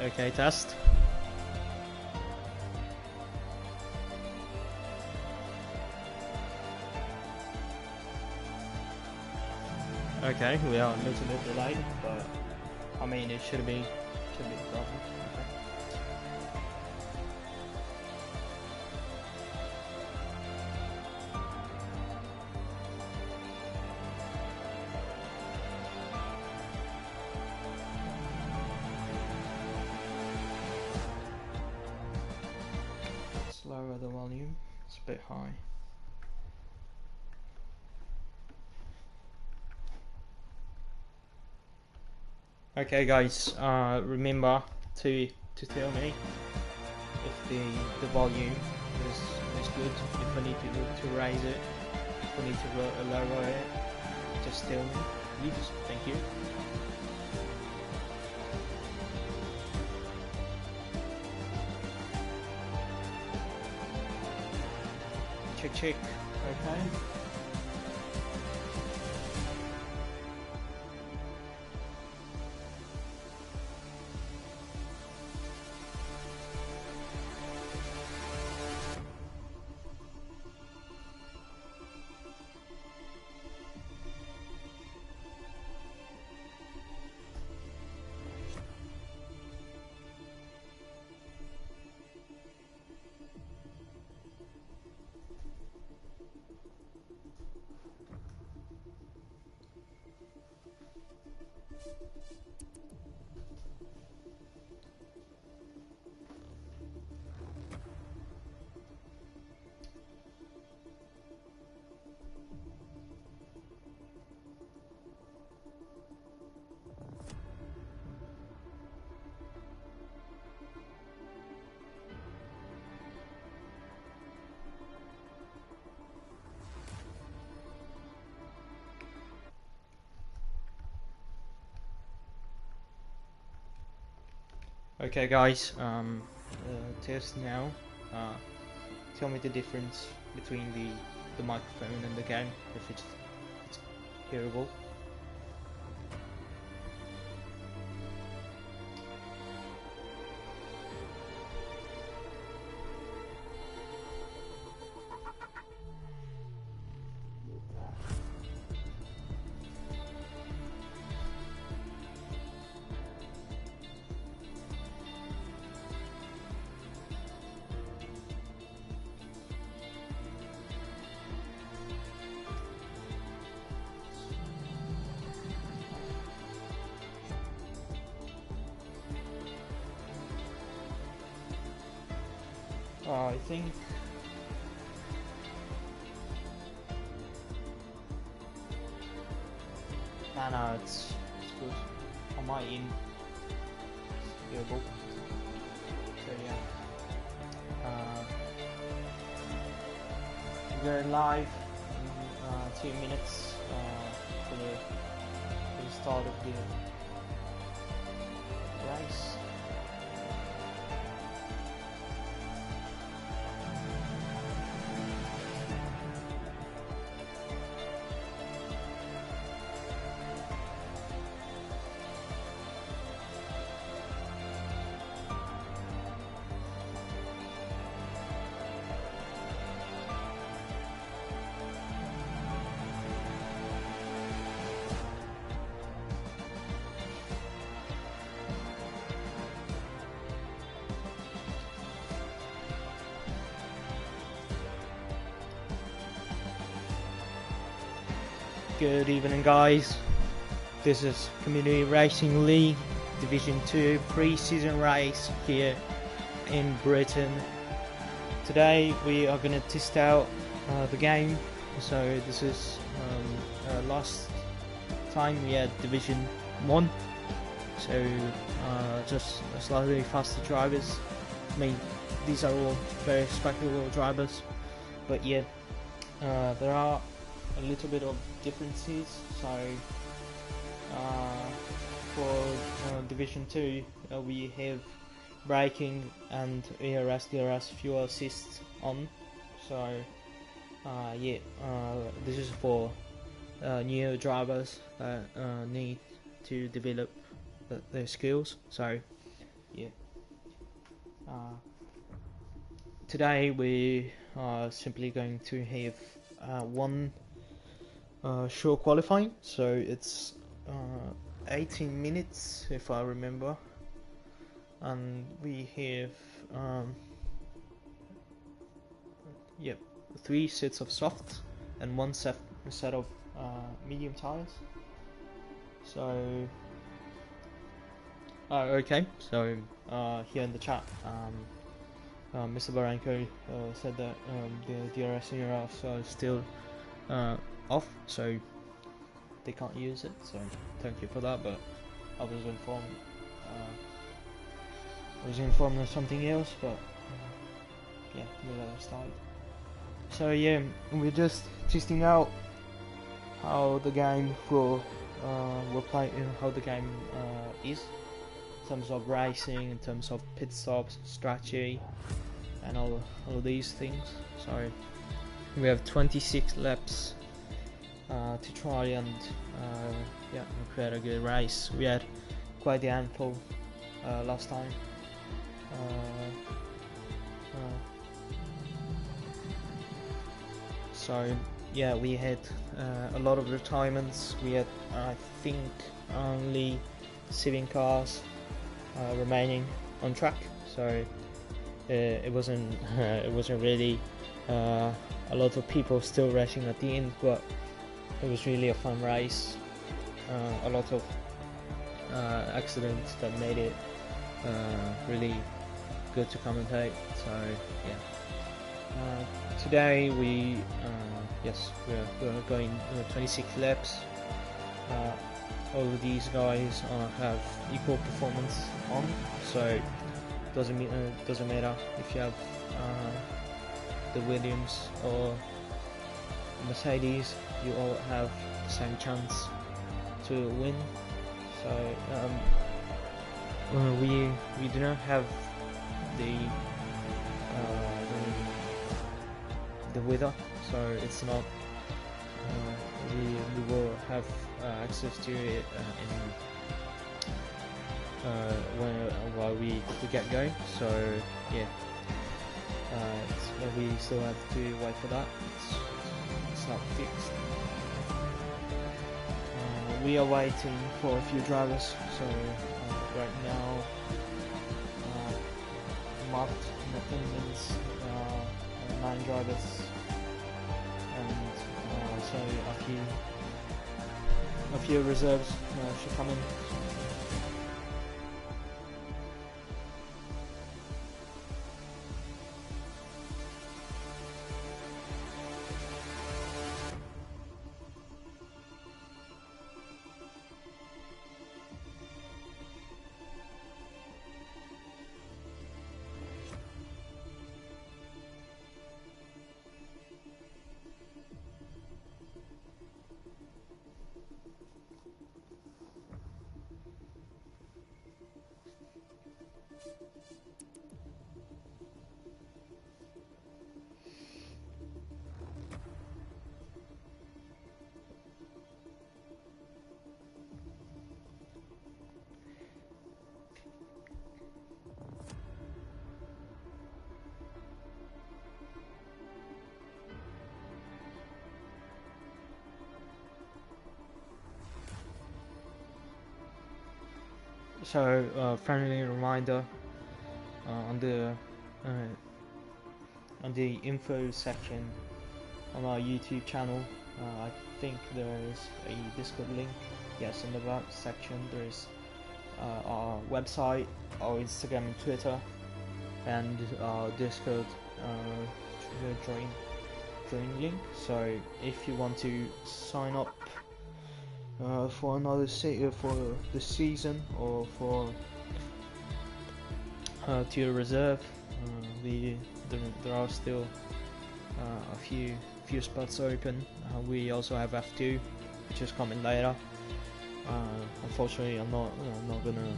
Okay, test. Okay, we are a little bit delayed, but I mean it should be a problem. Okay. Let's lower the volume. It's a bit high. Okay, guys. Remember to tell me if the volume is good. If I need to raise it, if I need to lower it, just tell me, please. Thank you. Check. Okay. Okay, guys. Test now. Tell me the difference between the microphone and the game, if it's hearable. I think no, it's good. On my end, it's hearable. So yeah, we're live in 2 minutes for the start of the race. Good evening, guys. This is Community Racing League Division 2 pre-season race here in Britain. Today we are going to test out the game. So this is last time we had Division 1, so just slightly faster drivers. I mean, these are all very respectable drivers, but yeah, there are a little bit of differences. So for Division 2 we have braking and ARS, DRS, fuel assist on. So yeah, this is for new drivers that need to develop their skills. So yeah. Today we are simply going to have one show qualifying, so it's 18 minutes if I remember, and we have yep, 3 sets of soft and one set of medium tires. So okay, so here in the chat, Mr. Baranko said that the DRS ERS are still off, so they can't use it. So thank you for that. But I was informed of something else. But yeah, we'll let us start. So yeah, we're just testing out how the game will play, how the game is in terms of racing, in terms of pit stops, strategy, and all these things. So we have 26 laps to try and create a good race. We had quite the handful last time. So yeah, we had a lot of retirements. We had, I think, only 7 cars remaining on track. So it wasn't really a lot of people still racing at the end, but it was really a fun race. A lot of accidents that made it really good to commentate. So yeah, today we're going 26 laps. All of these guys have equal performance on, so doesn't matter if you have the Williams or Mercedes, you all have the same chance to win. So we do not have the weather, so it's not we will have access to it while we get going. So yeah, we still have to wait for that. It's not fixed. We are waiting for a few drivers. So right now, marked in attendance 9 drivers, and so a few reserves should come in. So friendly reminder on the info section on our YouTube channel. I think there is a Discord link. Yes, in the right section there is our website, our Instagram and Twitter, and our Discord join link. So if you want to sign up for another for the season, or for to your reserve, there are still a few spots open. We also have F2, which is coming later. Unfortunately, I'm not gonna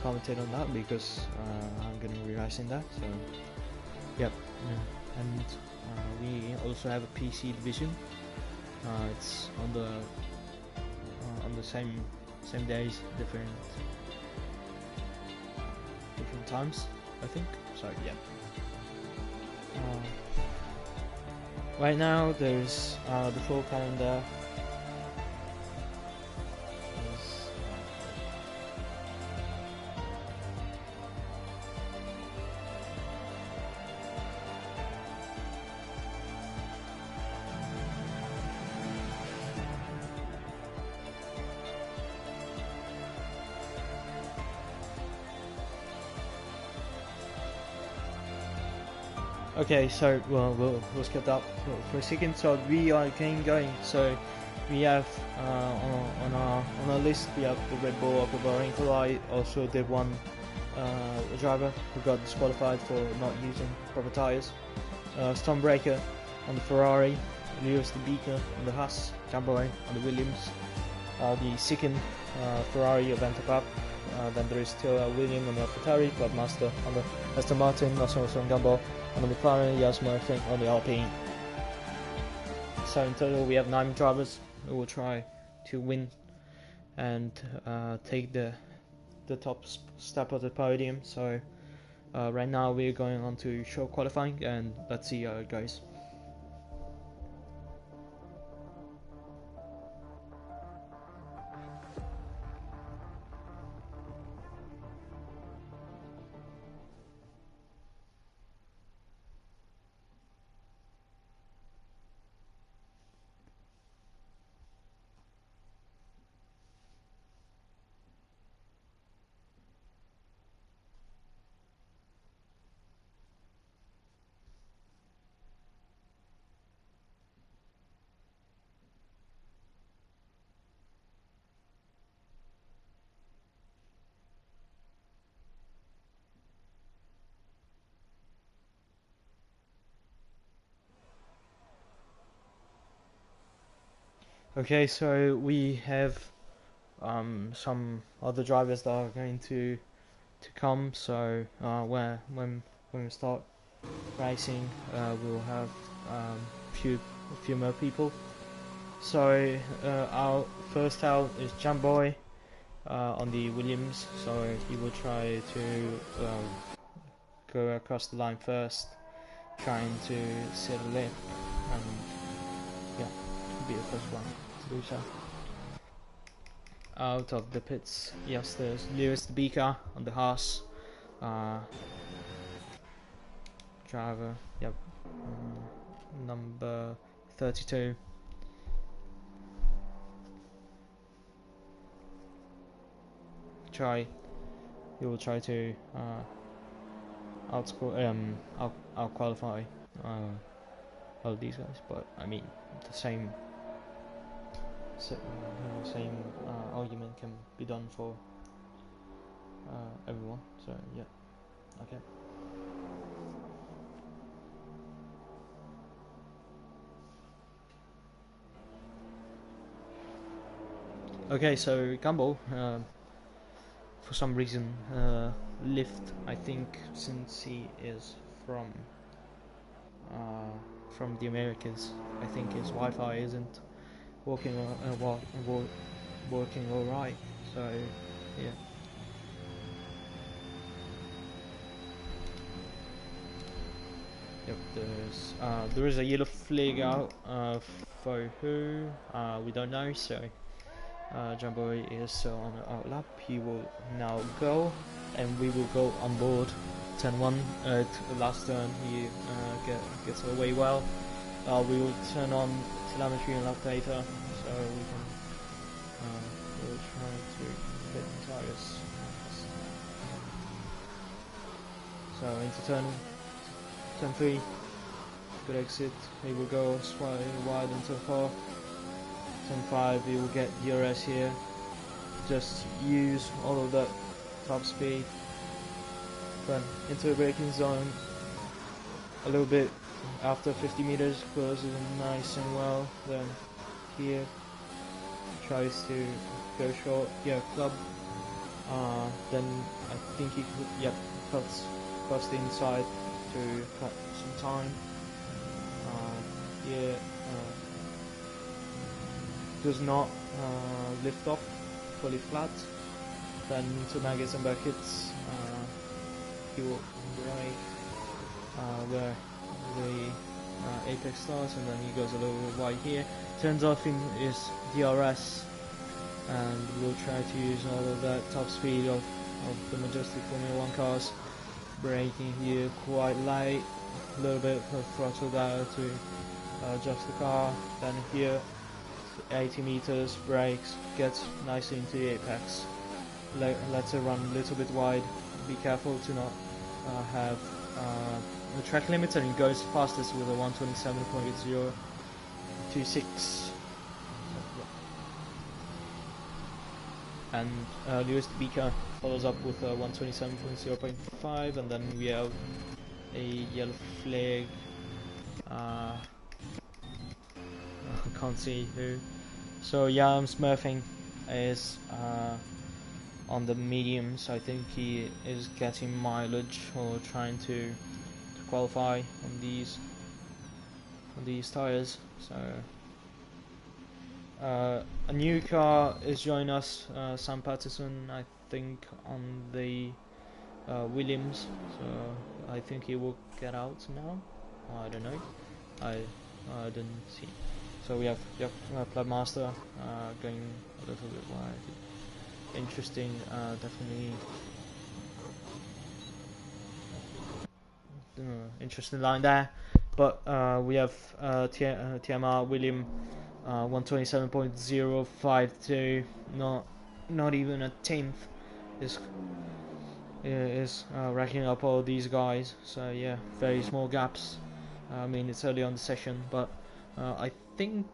commentate on that because I'm gonna be racing that. So yep, and we also have a PC division. It's on the same days, different times. I think. So yeah. Right now there's the full calendar. Okay, so we'll skip that for a second. So we are going. So we have on our list we have the Red Bull of Nikolai, also the one driver who got disqualified for not using proper tires. Stormbreaker on the Ferrari, Lewis the Beaker on the Haas, Jamboy on the Williams, the second Ferrari of Cup. Then there is still William on the Ferrari, Clubmaster on the Aston Martin, also on Gumball on the McLaren, Yasmo I think on the Alpine. So in total we have 9 drivers who will try to win and take the top step of the podium. So right now we're going on to show qualifying and let's see how it goes. Okay, so we have some other drivers that are going to come. So when we start racing, we'll have a few more people. So our first out is Jamboy on the Williams. So he will try to go across the line first, trying to set a lip and yeah, be the first one to do so. Out of the pits, yes, there's Lewis the Beaker on the Haas. Driver, yep, number 32. He will try to out qualify all these guys, but I mean the same argument can be done for everyone. So yeah, okay. Okay, so Gumball, for some reason, lift. I think since he is from the Americas, I think his Wi-Fi isn't working working all right. So yeah. Yep, there is a yellow flag out for who we don't know. So Jamboy is on our lap. He will now go, and we will go on board. Turn 1 at last turn. He gets away well. We will turn on telemetry and lap data, so we can we'll try to fit tires. So into turn 3, good exit. He will go slightly wide into 4. Turn 5, he will get DRS here. Just use all of that top speed. Then into a braking zone. A little bit after 50 meters, closes nice and well. Then here tries to go short. Yeah, club. Then I think he could, yep, cuts the inside to cut some time. Yeah, does not lift off fully flat. Then into maggots and buckets. he will brake where the apex starts, and then he goes a little bit wide here, turns off in his DRS, and we'll try to use all of that top speed of the majestic Formula 1 cars. Braking here quite light, a little bit of throttle down to adjust the car, then here 80 meters, brakes, gets nicely into the apex, lets it run a little bit wide, be careful to not have the track limiter, and goes fastest with a 127.026. And Lewis Beaker follows up with a 127.0.5, and then we have a yellow flag. I can't see who. So yeah, I'm smurfing is on the mediums. I think he is getting mileage or trying to qualify on these tires. So a new car is joining us, Sam Patterson, I think, on the Williams. So I think he will get out now. I don't know. I didn't see. So we have Plugmaster going a little bit wide. Interesting, definitely interesting line there. But we have TMR William 127.052, not even a tenth is racking up all these guys. So yeah, very small gaps. I mean, it's early on the session, but I think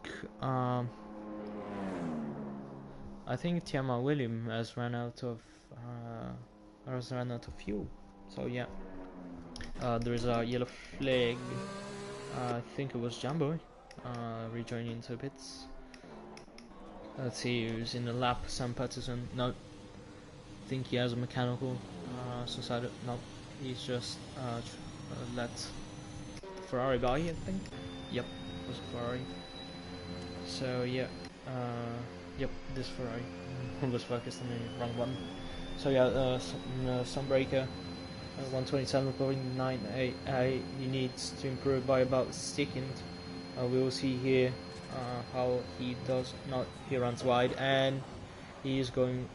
TMR William has run out of fuel. So yeah, there is a yellow flag. I think it was Jambo rejoining into the pits. Let's see who's in the lap. Sam Patterson. No, I think he has a mechanical suicide. No, he's just let Ferrari by, I think. Yep, it was a Ferrari. So yeah, yep, this Ferrari. I was focused on the wrong one. So yeah, Sunbreaker, 127.98. He needs to improve by about a second. We will see here how he does. Not, he runs wide, and he is going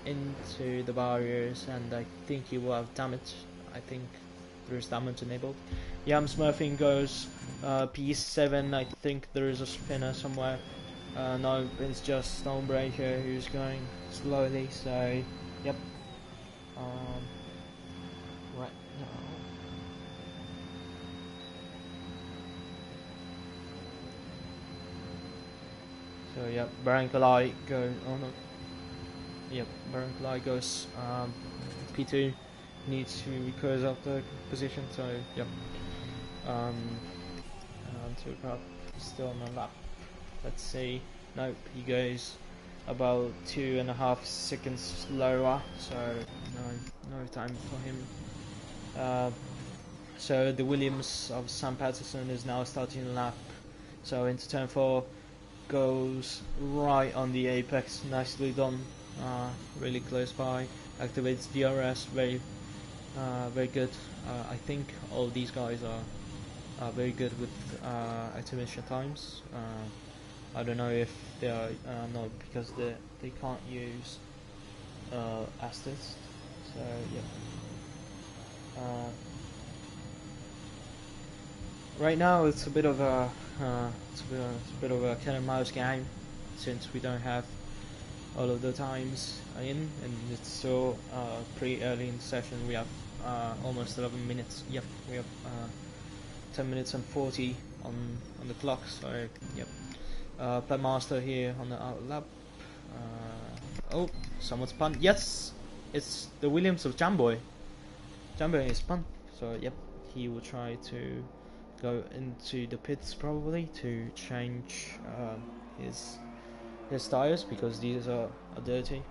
into the barriers, and I think he will have damage. I think there's damage enabled. Yeah, I'm smurfing goes P7. I think there is a spinner somewhere. No, it's just Stonebreaker who's going slowly. So, yep. Right now. So yep, Barankalai goes. Oh no. Yep, Barankalai goes P2. Needs to close up the position. So yep. Two crop still on the lap. Let's see. Nope, he goes about 2.5 seconds slower. So no time for him. So the Williams of Sam Patterson is now starting the lap. So into turn 4, goes right on the apex. Nicely done. Really close by. Activates DRS. Very good. I think all these guys are very good with activation times. I don't know if they are not, because they can't use assist. So yeah. Right now it's a bit of a cat and mouse game, since we don't have all of the times in, and it's still pretty early in the session. We have almost 11 minutes. Yep, we have 10 minutes and 40 on the clock. So yep. Playmaster here on the out lap. Oh, someone's spun. Yes, it's the Williams of Jamboy. Jamboy is spun. So yep, he will try to go into the pits probably to change his tires, because these are dirty.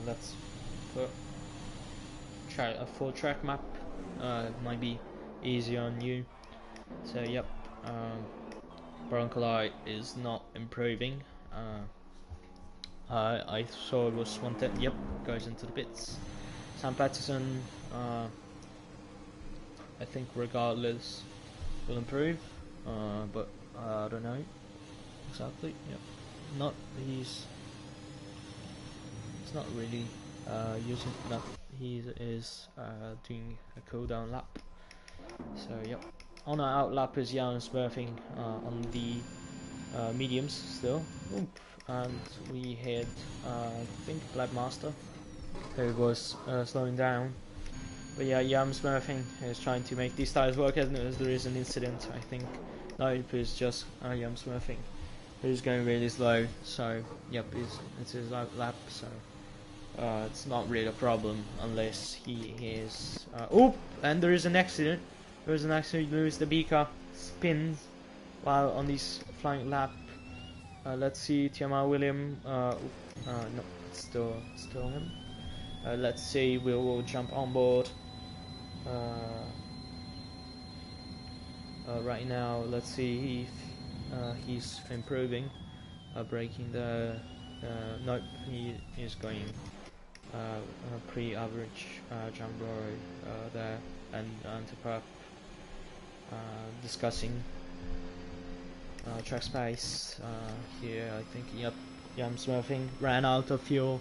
Let's put a full track map. Might be easier on you. So yep. Broncolite is not improving. I saw it was 110. Yep, goes into the pits. Sam Patterson, I think regardless will improve, but I don't know exactly. Yep, not he's not really using that. He is doing a cooldown lap. So yep, on our out lap is Jan smurfing on the mediums still. Oop. And we had I think Black Master, who was slowing down. But yeah, Yam Smurfing is trying to make these tires work, as there is an incident. I think Nope is just Yam Smurfing, who's going really slow. So yep, it's his lap. So it's not really a problem unless he is. Oh, and there is an accident. There is an accident. Lewis the Beaker spins while on this flying lap. Let's see, Tiama William. No, it's still him. Let's see, we will jump on board. Right now, let's see if he's improving. Breaking the. Nope, he is going pre-average jump row there, and Antipap discussing track space here. I think yep, Yam Smurfing ran out of fuel.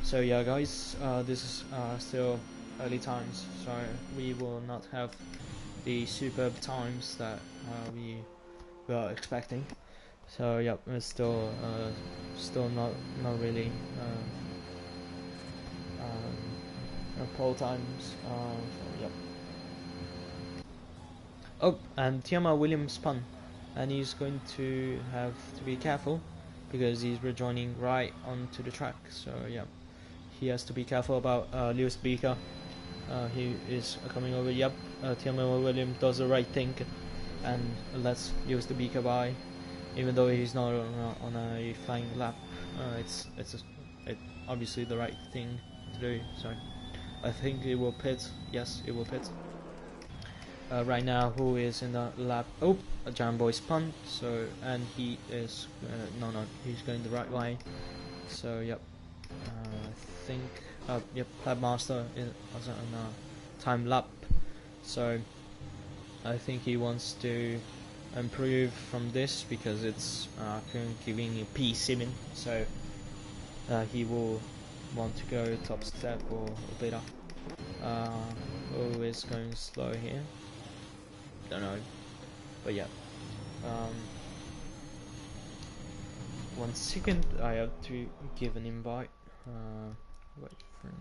So yeah guys, this is still early times, so we will not have the superb times that we were expecting. So yep, it's still not really pole times. So yep. Oh, and Tiama Williams spun, and he's going to have to be careful because he's rejoining right onto the track. So yeah, he has to be careful about Lewis Beaker. He is coming over. Yep, Tiama Williams does the right thing and lets Lewis the Beaker by, even though he's not on a flying lap. It's obviously the right thing to do. So I think it will pit. Yes, it will pit. Right now, who is in the lap? Oh, a Jamboy spun. So, and he is no, he's going the right way. So, yep. I think yep, Master is on a time lap. So, I think he wants to improve from this because it's giving a P7. So, he will want to go top step or better. Who is going slow here? Don't know, but yeah. 1 second, I have to give an invite. Wait for it.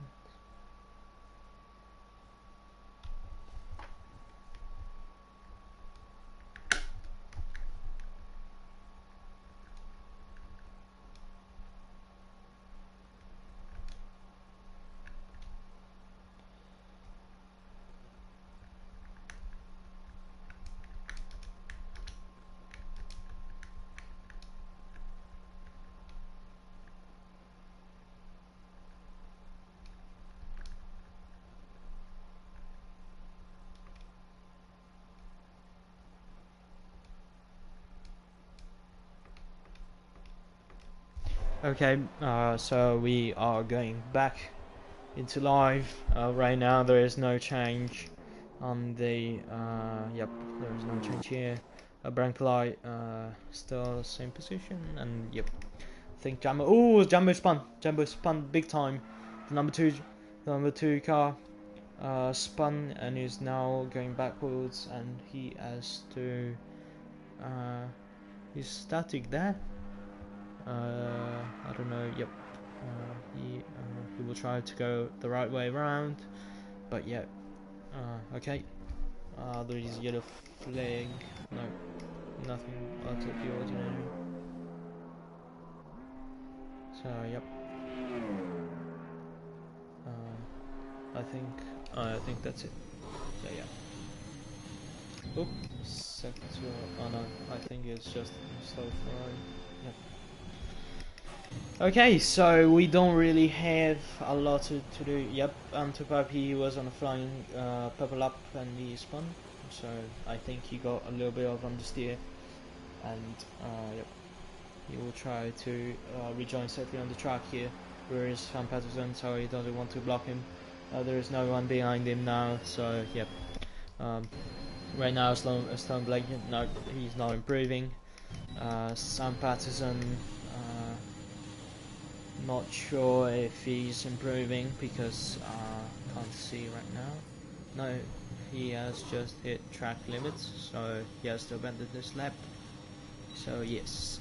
Okay, so we are going back into live. Right now there is no change on the, yep, there is no change here. Branklite, still same position, and yep. I think Jambo spun big time. The number two car spun and is now going backwards, and he has to, he's static there. I don't know. Yep. He will try to go the right way around, but yeah. Okay. There is yellow flag. No, nothing out of the ordinary. So yep. I think that's it. So yeah. Oop. Sector. Oh no. I think it's just slow fly. Yep. Okay, so we don't really have a lot to do. Yep, Antipap, he was on a flying purple up and he spun, so I think he got a little bit of understeer, and yep, he will try to rejoin safely on the track here. Where is Sam Patterson? So he doesn't want to block him. There is no one behind him now, so yep. Right now, Stone Blake, no, he's not improving. Sam Patterson, not sure if he's improving because can't see right now. No, he has just hit track limits, so he has to abandon this lap. So yes,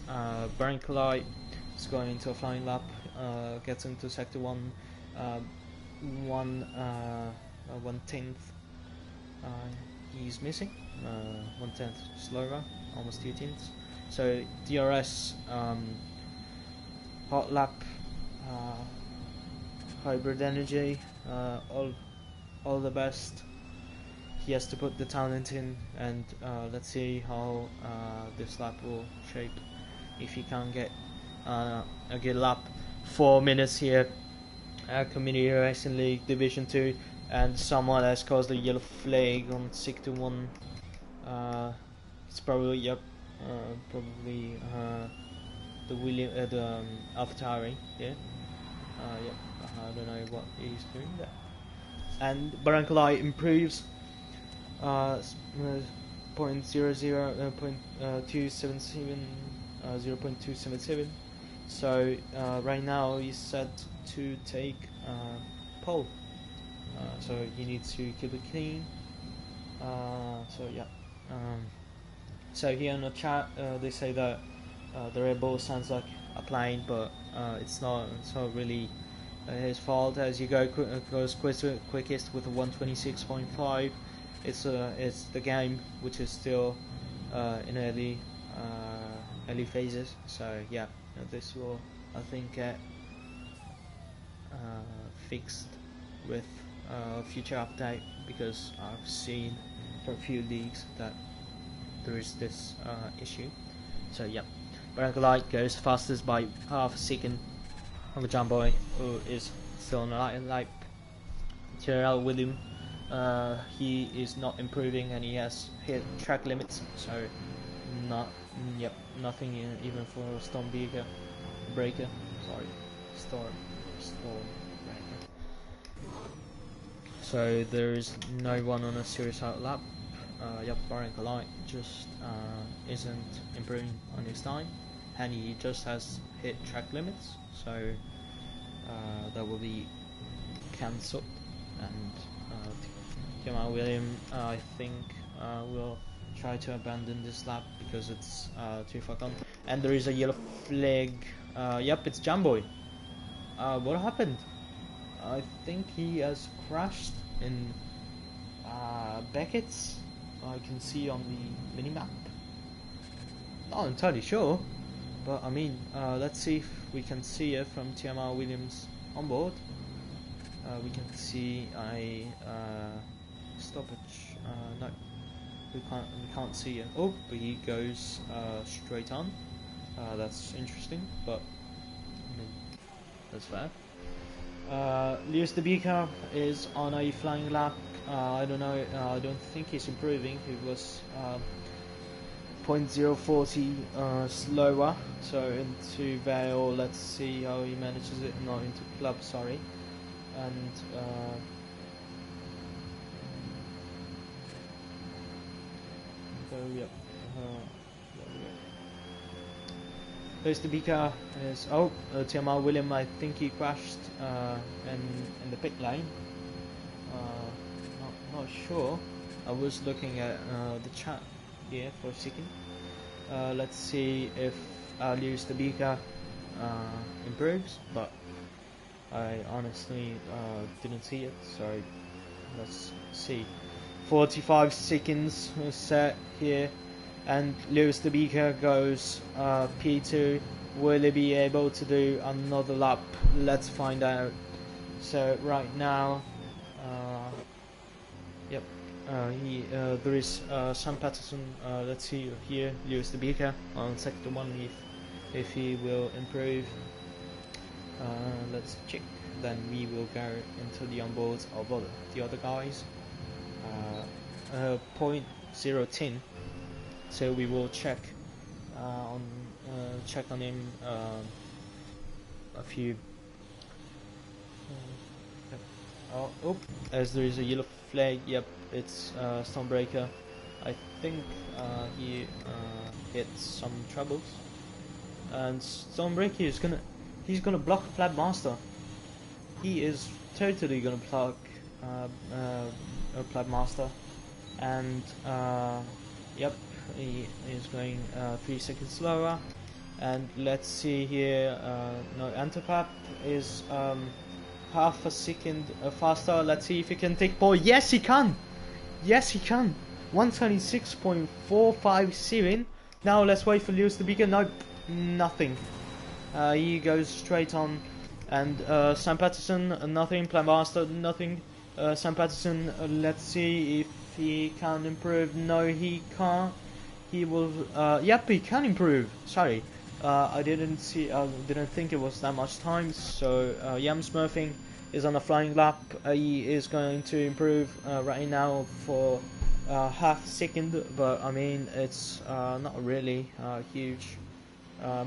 Brancolite is going into a flying lap, gets into sector 1, 1/10. He's missing 1/10 slower, almost 2/10. So DRS hot lap, hybrid energy, all the best. He has to put the talent in, and let's see how this lap will shape. If he can get a good lap, 4 minutes here at Community Racing League Division 2, and someone has caused a yellow flag on sector 1. It's probably probably the AlphaTauri, yeah. Yep. I don't know what he's doing there. And Brancolite improves 0.277. So right now he's set to take pole. So you need to keep it clean. So yeah. So here in the chat, they say that the Red Bull sounds like a plane, but it's not. It's not really his fault. As you goes quickest with a 126.5. It's the game which is still in early phases. So yeah, this will, I think, get fixed with a future update, because I've seen for a few leagues that there is this issue. So yeah, Brancolite goes fastest by half a second over Jamboy, who is still on a light Tyrrell with him. He is not improving, and he has hit track limits, so nothing even for Storm Breaker. Storm Breaker. So there is no one on a serious out lap. Brancolite just isn't improving on his time, and he just has hit track limits, so that will be cancelled. And Jamal William, I think, will try to abandon this lap because it's too far gone. And there is a yellow flag. Yep, it's Jamboy. What happened? I think he has crashed in Beckett's. I can see on the minimap. Not entirely sure, but I mean, let's see if we can see it from TMR Williams on board. We can see a stoppage. No, we can't see it. Oh, but he goes straight on. That's interesting, but I mean, that's fair. Lewis Debika is on a flying lap. I don't know. I don't think he's improving. He was 0.040 slower. So into Vale. Let's see how he manages it. Not into club. Sorry. And so yep. Lewis Debika is TMR William. I think he crashed in the pit lane. Not sure. I was looking at the chat here for a second. Let's see if Lewis Debika improves, but I honestly didn't see it. So let's see. 45 seconds set here, and Lewis Debika goes P2. Will he be able to do another lap? Let's find out. So right now, yep, there is Sam Patterson. Let's see here, Lewis Debika on sector 1 if he will improve. Let's check. Then we will go into the onboards of the other guys. 0.010. So we will check on him a few. Oh, as there is a yellow flag. Yep, it's Stormbreaker. I think he hit some troubles, and Stormbreaker is gonna block Flag Master. He is totally gonna block a Flag Master, and yep, he is going 3 seconds slower. And let's see here. No, Antipap is half a second faster. Let's see if he can take pole. Yes, he can. Yes, he can. 126.457. Now let's wait for Lewis the Beacon. Nope, nothing. He goes straight on. And Sam Patterson, nothing. Planmaster, nothing. Sam Patterson, let's see if he can improve. No, he can't. He will. Yep, he can improve. Sorry. I didn't think it was that much time. So Yam Smurfing is on a flying lap. He is going to improve right now for half second, but I mean it's not really a huge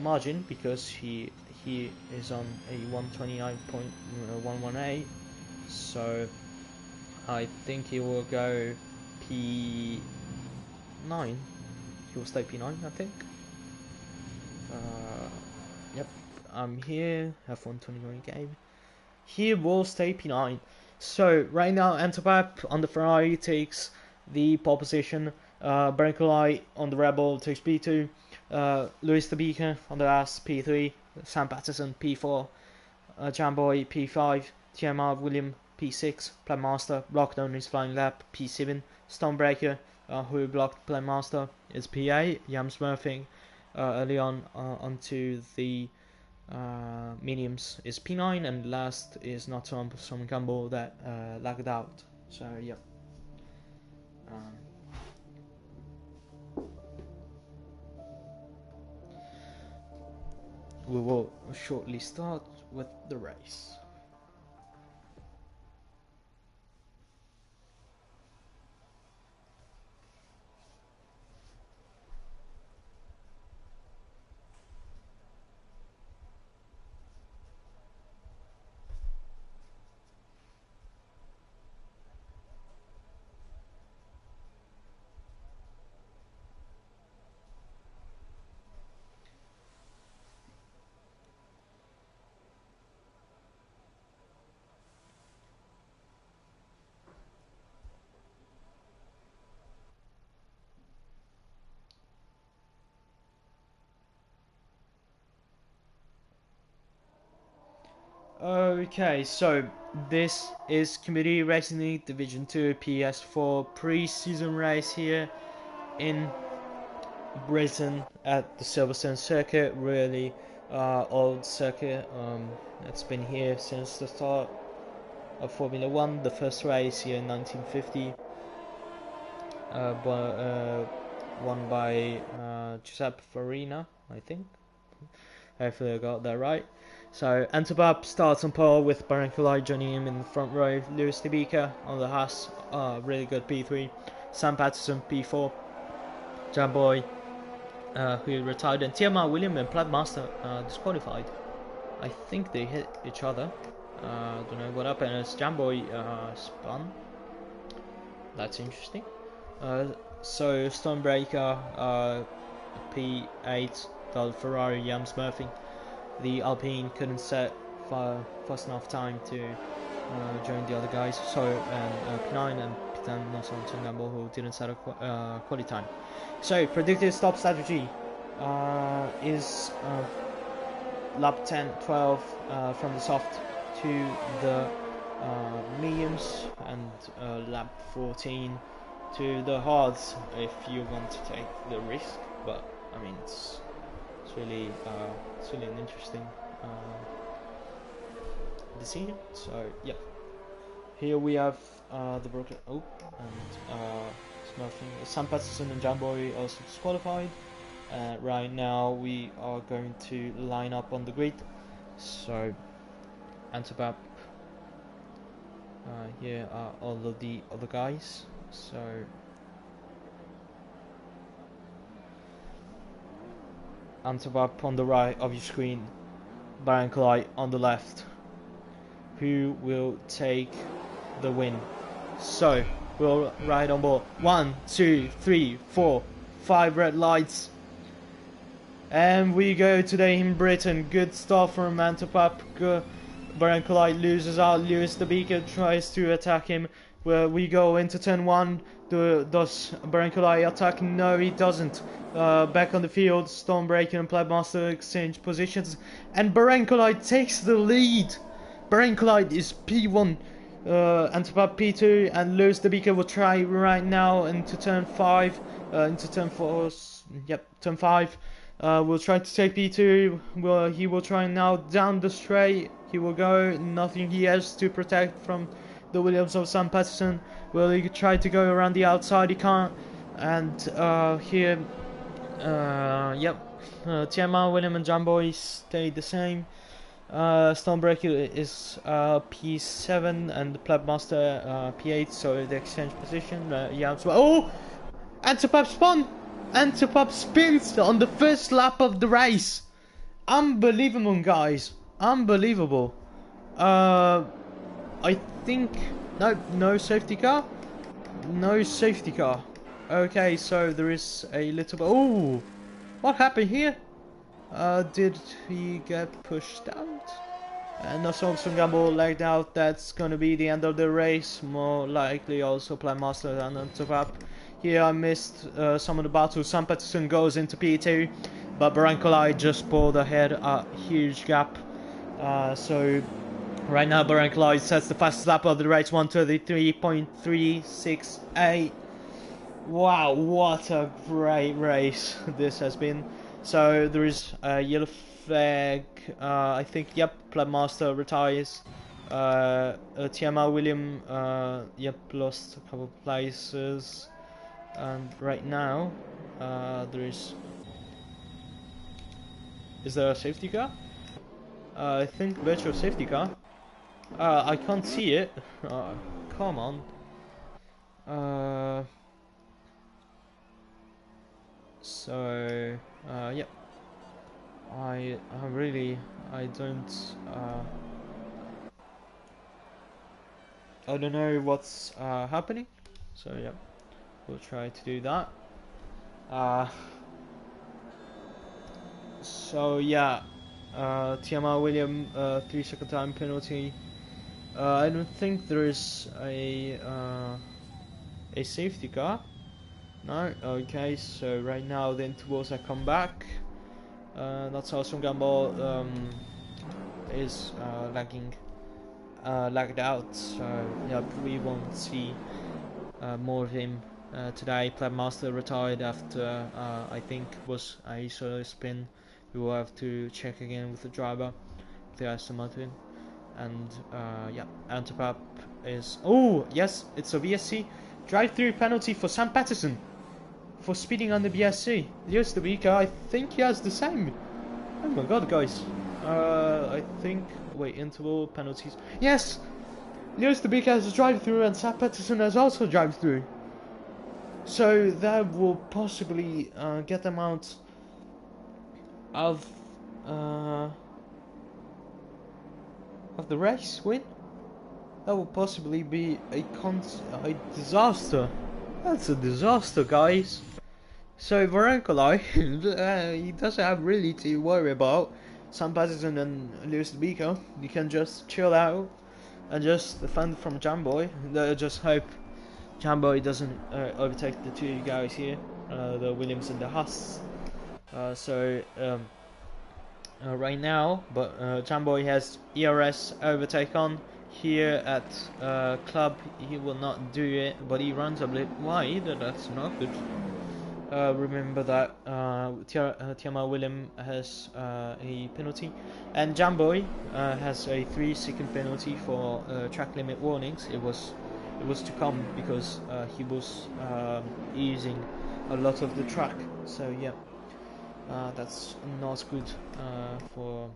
margin because he is on a 129.118. So I think he will go P9. He will stay P9, I think. Yep, I'm here. F1 2020 game. He will stay P9. So right now, Antipap on the Ferrari takes the pole position. Brinkley on the Rebel takes P2. Lewis the Beaker on the last P3. Sam Patterson P4. Jamboy P5. TMR William P6. Planmaster blocked on his flying lap P7. Stormbreaker, who blocked Planmaster, is P8. Yam Smurfing early on onto the mediums is P9, and last is not some Campbell that lagged out. So yep. We will shortly start with the race. Okay, so this is Community Racing League Division 2 PS4 pre-season race here in Britain at the Silverstone circuit. Really old circuit. It's been here since the start of Formula 1. The first race here in 1950, won by Giuseppe Farina, I think. Hopefully I got that right. So Antipap starts on pole with Barankulai joining him in the front row. Lewis Tibika on the Haas, really good P3. Sam Patterson P4. Jamboy, who retired, and TMR William and Planmaster disqualified. I think they hit each other. Don't know what happened as Jamboy spun. That's interesting. So Stormbreaker P8, the Ferrari Yam Smurfing. The Alpine couldn't set fast enough time to join the other guys. So P9 and P10 also on Gamble, who didn't set a quality time. So predicted stop strategy is lap 10, 12 from the soft to the mediums, and lap 14 to the hards if you want to take the risk. But I mean it's really an interesting decision. So yeah, here we have the broken and Smurfing. Sam Patterson and Jamboy also disqualified. Right now we are going to line up on the grid. So Antipap, here are all of the other guys. So Antipap on the right of your screen, Barankulai on the left, who will take the win. So we'll ride on board. 1, 2, 3, 4, 5 red lights. And we go today in Britain. Good stuff from Antipap. Barancalite loses out. Lewis the Beaker tries to attack him. Where we go into turn 1. Does Barancalite attack? No, he doesn't. Back on the field, Stormbreaker and Plaguemaster exchange positions. And Barancalite takes the lead. Barancalite is P1. Antipap P2. And Lewis the Beaker will try right now into turn 5. Into turn 4. Yep, turn 5. We'll try to take P2. He will try now down the straight. He will go. Nothing he has to protect from the Williams of Sam Patterson. Will he try to go around the outside? He can't. And here, Tiamat, William and Jamboy stay the same. Stormbreaker is P7 and the Plaguemaster P8. So the exchange position. Oh! Antipap spun! Antipap spins on the first lap of the race. Unbelievable, guys. Unbelievable. I think no safety car. No safety car. Okay, so there is a little bit. Oh, what happened here? Did he get pushed out? And Nosson Gamble lagged out. That's gonna be the end of the race. More likely also Plaguemaster and Antipap. Here I missed some of the battles. Sam Patterson goes into P2, but Barancalite just pulled ahead a huge gap. So right now Barancalite sets the fastest lap of the race, 1:33.368. Wow, what a great race this has been. So there is a yellow flag. I think, yep, Plaguemaster retires. Tiamat William, yep, lost a couple of places. And right now, there is there a safety car? I think virtual safety car. I can't see it. Come on. So, yep. I don't know what's happening. So, yep. We'll try to do that. So yeah, Tiamat William 3-second time penalty. I don't think there is a safety car. No. Okay. So right now the intervals have come back. That's awesome. Gamble is lagged out. So yeah, we won't see more of him. Today, Plaguemaster retired after I think was a solo spin. We will have to check again with the driver, the Aston Martin, and yeah, Antipap is. Oh yes, it's a VSC drive-through penalty for Sam Patterson for speeding on the BSC. Lewis the Beaker, I think he has the same. Oh my god, guys. I think. Wait, interval penalties. Yes, Lewis the Beaker has a drive-through and Sam Patterson has also drive-through. So that will possibly get them out of the race win. That will possibly be a disaster. That's a disaster, guys. So Barancalite, he doesn't have really to worry about Sam Patterson and Lewis the Beaker. You can just chill out and just defend from Jamboy. Just hope Jamboy doesn't overtake the two guys here, the Williams and the Haas. Right now, but Jamboy has ERS overtake on here at club. He will not do it, but he runs a bit wide. That's not good. Remember that Tiamat William has a penalty, and Jamboy has a 3-second penalty for track limit warnings. It was to come because he was using a lot of the track. So yeah, that's not good for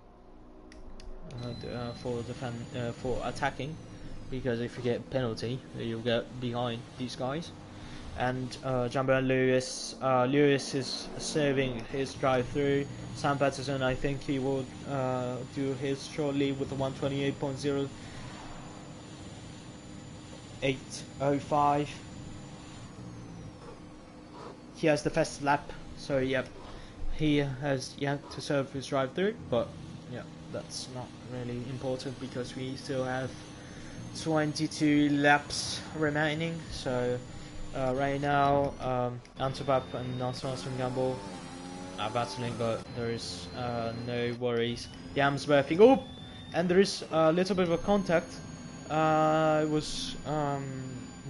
attacking, because if you get a penalty, you'll get behind these guys. And Jambo and Lewis is serving his drive-through. Sam Patterson, I think he will do his shortly with the 128.0. 8:05. He has the fastest lap, so yep, he has yet to serve his drive-through, but yeah, that's not really important because we still have 22 laps remaining. So right now, Antwerp and Northwestern Gamble are battling, but there is no worries. Yam's burping. Oh, and there is a little bit of a contact. It was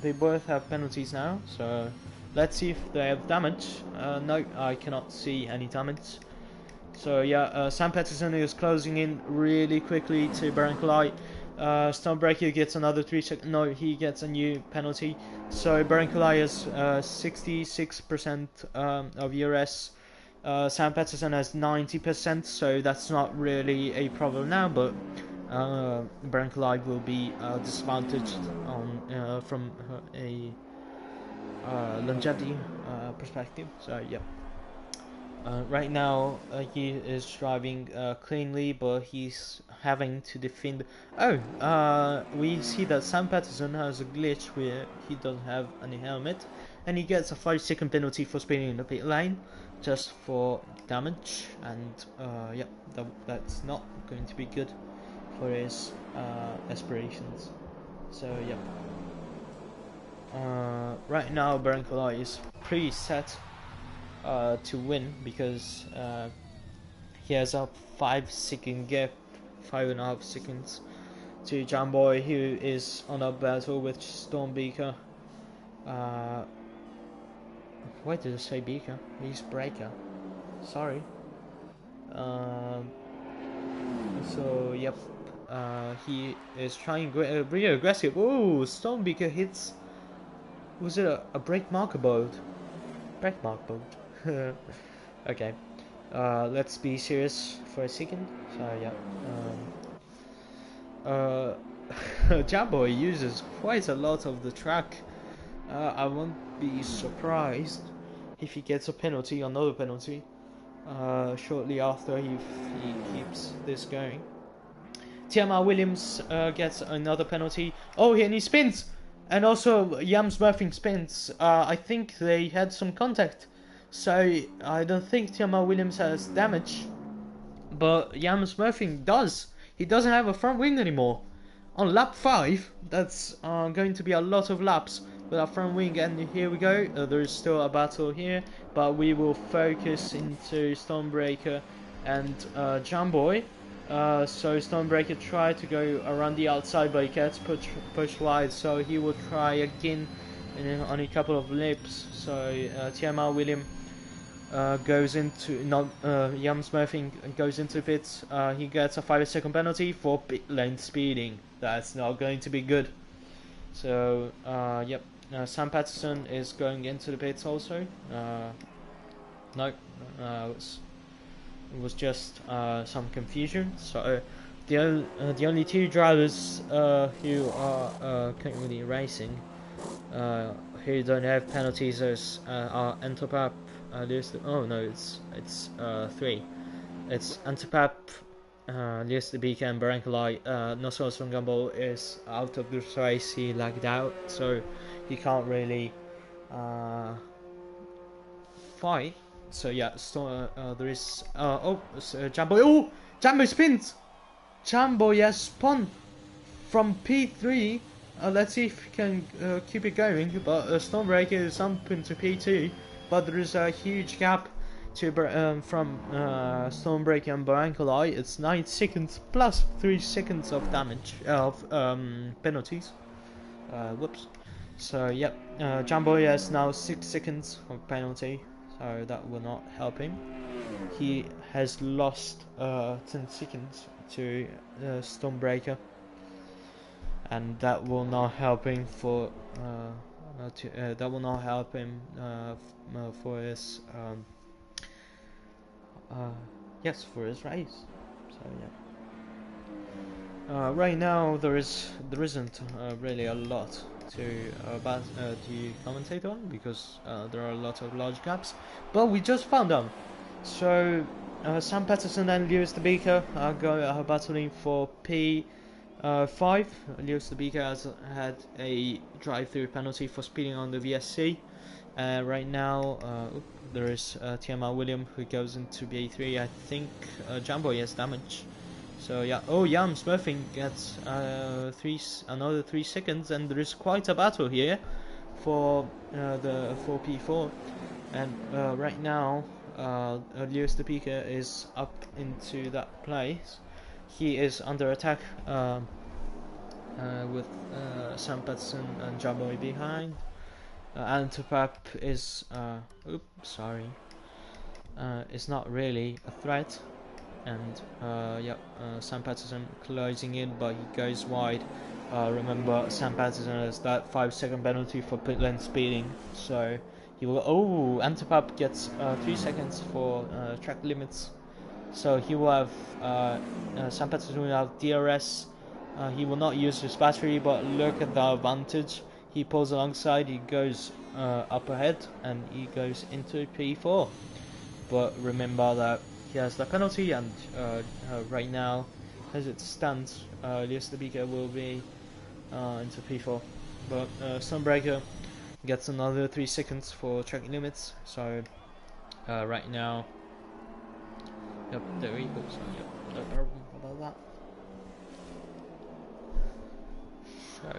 they both have penalties now, so let's see if they have damage. No, I cannot see any damage. So yeah, Sam Pettersson is closing in really quickly to Barankulai. Stonebreaker gets another 3 seconds. No, he gets a new penalty. So Barankulai has 66% of ERS. Sam Pettersson has 90%, so that's not really a problem now, but Barankulai will be disadvantaged on from a longevity perspective. So yeah. Right now, he is driving cleanly, but he's having to defend. Oh, we see that Sam Patterson has a glitch where he doesn't have any helmet, and he gets a 5-second penalty for speeding in the pit lane, just for damage. And yeah, that's not going to be good for his aspirations. So yeah. Right now, Barankulai is pretty set to win because he has a 5-second gap, 5.5 seconds to Jamboy, who is on a battle with Stormbeaker. Why did I say Beaker? He's Breaker. Sorry. So yep, he is trying really aggressive. Oh, Stormbeaker hits. Was it a break marker boat? Break mark boat. Okay, let's be serious for a second. So yeah, Jamboy uses quite a lot of the track. I won't be surprised if he gets a penalty, another penalty, shortly after he keeps this going. TMR Williams gets another penalty. Oh, and he spins! And also, Yams Murphy spins. I think they had some contact. So, I don't think TMR Williams has damage. But Yams Murphy does. He doesn't have a front wing anymore. On lap 5, that's going to be a lot of laps without front wing. And here we go. There is still a battle here. But we will focus into Stormbreaker and Jamboy. So Stormbreaker tried to go around the outside, but he gets pushed wide, so he will try again on a couple of laps. So TMR William goes into Yams Murphy goes into pits. He gets a 5-second penalty for pit lane speeding. That's not going to be good. So yep, Sam Patterson is going into the pits also. No, it was just some confusion. So the only two drivers who are currently racing who don't have penalties are Antwerp. Oh no, it's 3. It's Antwerp, Lewis the Beacon, and Barankulai. Nossos from Gumball is out of this race. He lagged out, so he can't really fight. So yeah, there is Jamboy. Oh, Jamboy spins. Jamboy has spun from P3. Let's see if he can keep it going. But Stormbreaker is up into P2. But there is a huge gap to from Stormbreaker and Barankulai. It's 9 seconds plus 3 seconds of damage of penalties. Whoops. So yep, Jamboy has now 6 seconds of penalty. So that will not help him. He has lost 10 seconds to Stormbreaker, and that will not help him for that will not help him for his yes, for his race. So yeah. Right now there isn't really a lot to commentate on because there are a lot of large gaps, but we just found them. So Sam Patterson and Lewis the Beaker are battling for P 5. Lewis Sabika has had a drive-through penalty for speeding on the VSC. Right now, there is TMR William who goes into B3. I think Jamboy has damage. So yeah, oh Yam Smurfing gets another 3 seconds, and there is quite a battle here for the 4P4. And right now, Lewis the Pika is up into that place. He is under attack with Sam Patterson and Jamboy behind. Alan Tupap is is not really a threat, and Sam Patterson closing in, but he goes wide. Remember, Sam Patterson has that 5-second penalty for pit lane speeding, so he will. Oh, Antipap gets 3 seconds for track limits, so he will have Sam Patterson will have DRS. He will not use his battery, but look at the advantage. He pulls alongside, he goes up ahead, and he goes into P4. But remember that he has the penalty, and right now, as it stands, Lewis Dabika will be into P4. But Sunbreaker gets another 3 seconds for track limits, so right now, yep, there he goes. Yep, no problem about that. So,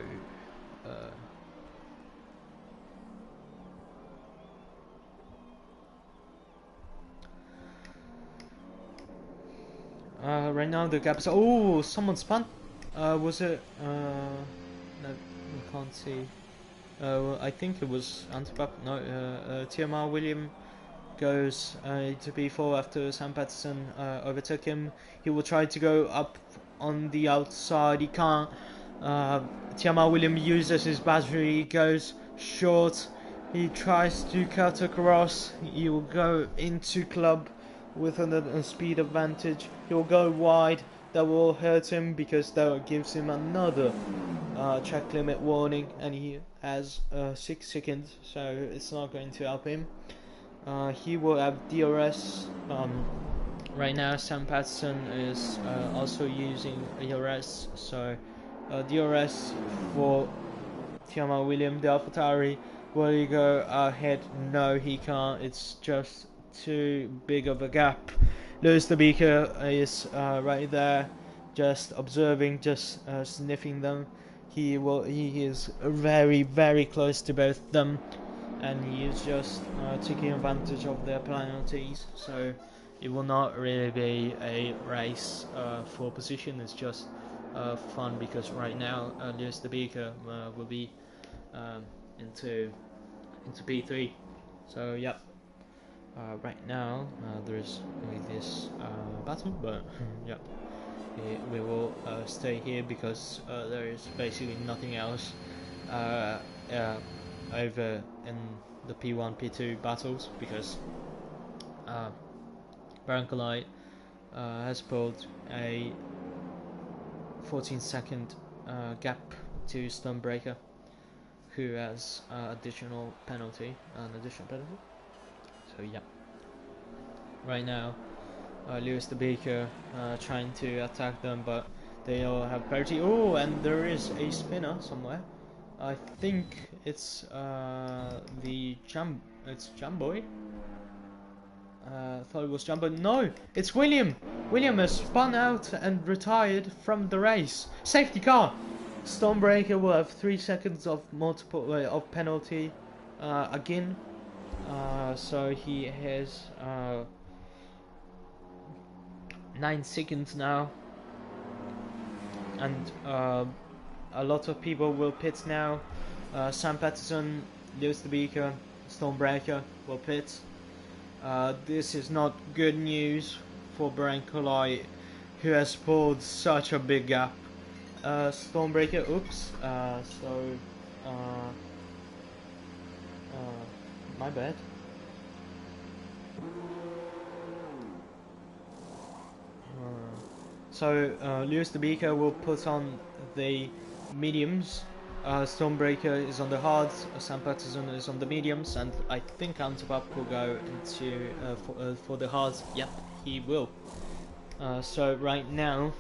right now the gap is. Oh, someone spun. Was it? No, we can't see. Well, I think it was Antipap. No, TMR William goes to P4 after Sam Patterson overtook him. He will try to go up on the outside. He can't. TMR William uses his battery. He goes short. He tries to cut across. He will go into club with a speed advantage. He will go wide. That will hurt him because that gives him another track limit warning, and he has 6 seconds, so it's not going to help him. He will have DRS. Right now, Sam Patterson is also using DRS, so DRS for Tiama William the AlphaTauri. Will he go ahead? No, he can't. It's just too big of a gap. Lewis the Beaker is right there, just observing, just sniffing them. He is very, very close to both of them, and he is just taking advantage of their penalties. So it will not really be a race for position. It's just fun because right now Lewis the Beaker will be into P3. So yep. Right now there is this battle, but yep, we will stay here because there is basically nothing else over in the P1, P2 battles, because Barankalite has pulled a 14-second gap to Stonebreaker, who has an additional penalty. So yeah, right now Lewis the Baker trying to attack them, but they all have parity. Oh, and there is a spinner somewhere. I think it's it's Jamboy. Thought it was Jamboy. No, it's William. William has spun out and retired from the race. Safety car. Stonebreaker will have 3 seconds of of penalty again. So he has 9 seconds now, and a lot of people will pit now. Sam Patterson, Lewis the Beaker, Stonebreaker will pit. This is not good news for Brancolite, who has pulled such a big gap. Stonebreaker, oops, my bad. So Lewis the Beaker will put on the mediums. Stonebreaker is on the hards. Sam Patterson is on the mediums, and I think Antipap will go into for the hards. Yep, he will. So right now,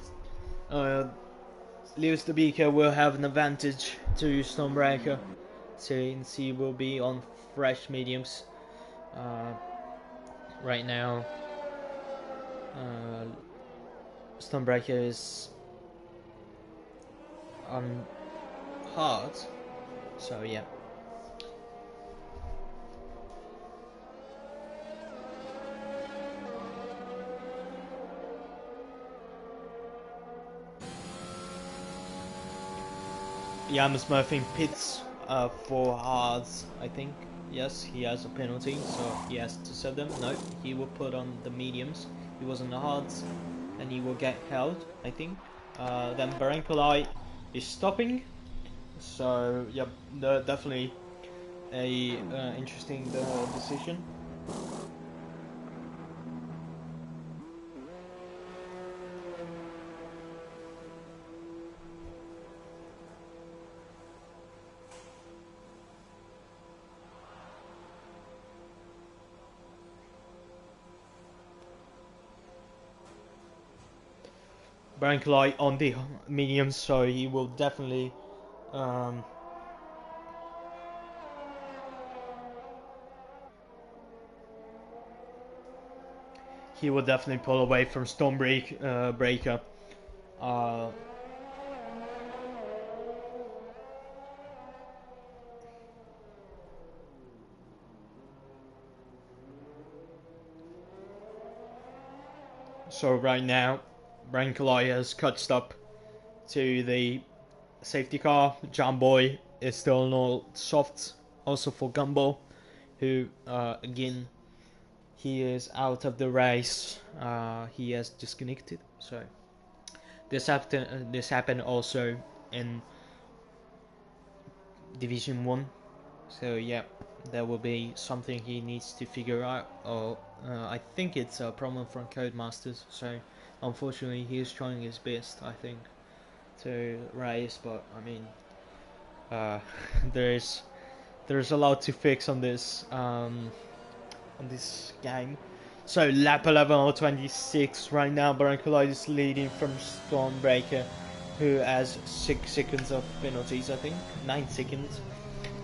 Lewis the Beaker will have an advantage to Stormbreaker, since he will be on fresh mediums. Right now, Stormbreaker is on hard, so yeah. Yams Murphy pits for hards, I think. Yes, he has a penalty, so he has to set them. No, he will put on the mediums. He was on the hards, and he will get held, I think. Then Barankolai is stopping. So, yep, definitely a interesting decision. Barankolai on the mediums, so he will definitely pull away from Stormbreaker. So right now, Barankolai has cut stop to the safety car. Jamboy is still on all softs, also for Gumball, who again, he is out of the race. He has disconnected. So this happened also in Division 1. So yeah, there will be something he needs to figure out, or I think it's a problem from Codemasters. So unfortunately, he is trying his best, I think, to race, but I mean, there's a lot to fix on this game. So lap 11 or 26 right now. Barankolai is leading from Stormbreaker, who has 6 seconds of penalties, I think, 9 seconds.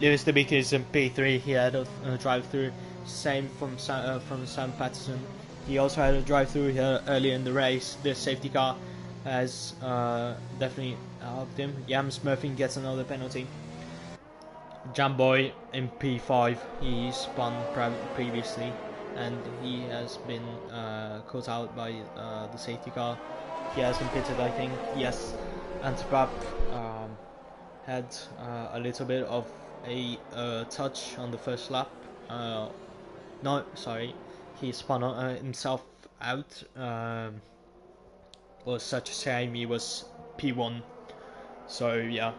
Lewis the Beaker is in P3. He had a drive-through. Same from Sam Patterson. He also had a drive-through here earlier in the race. The safety car has definitely helped him. Yams Murphy gets another penalty. Jamboy in P5. He spun previously, and he has been caught out by the safety car. He has been pitted, I think. Yes, Antipap had a little bit of a touch on the first lap. No, sorry, he spun himself out. Was such a shame. He was P1. So yeah.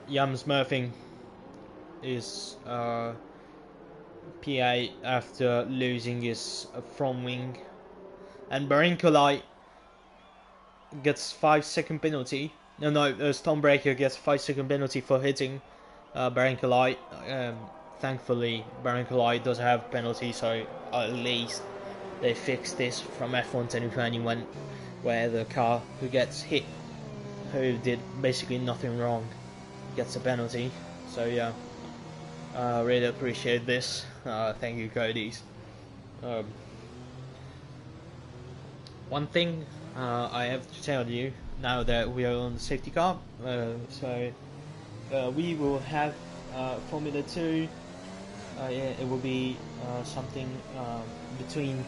Yams Murphy is PA after losing his front wing, and Barankolai gets 5-second penalty. No, Stormbreaker gets 5-second penalty for hitting Barankolai. Thankfully, Barankolai does have penalty, so at least they fixed this from F1 2021, where the car who gets hit, who did basically nothing wrong, gets a penalty. So yeah, really appreciate this. Thank you, Cody's. One thing I have to tell you now that we are on the safety car, we will have Formula 2. It will be something between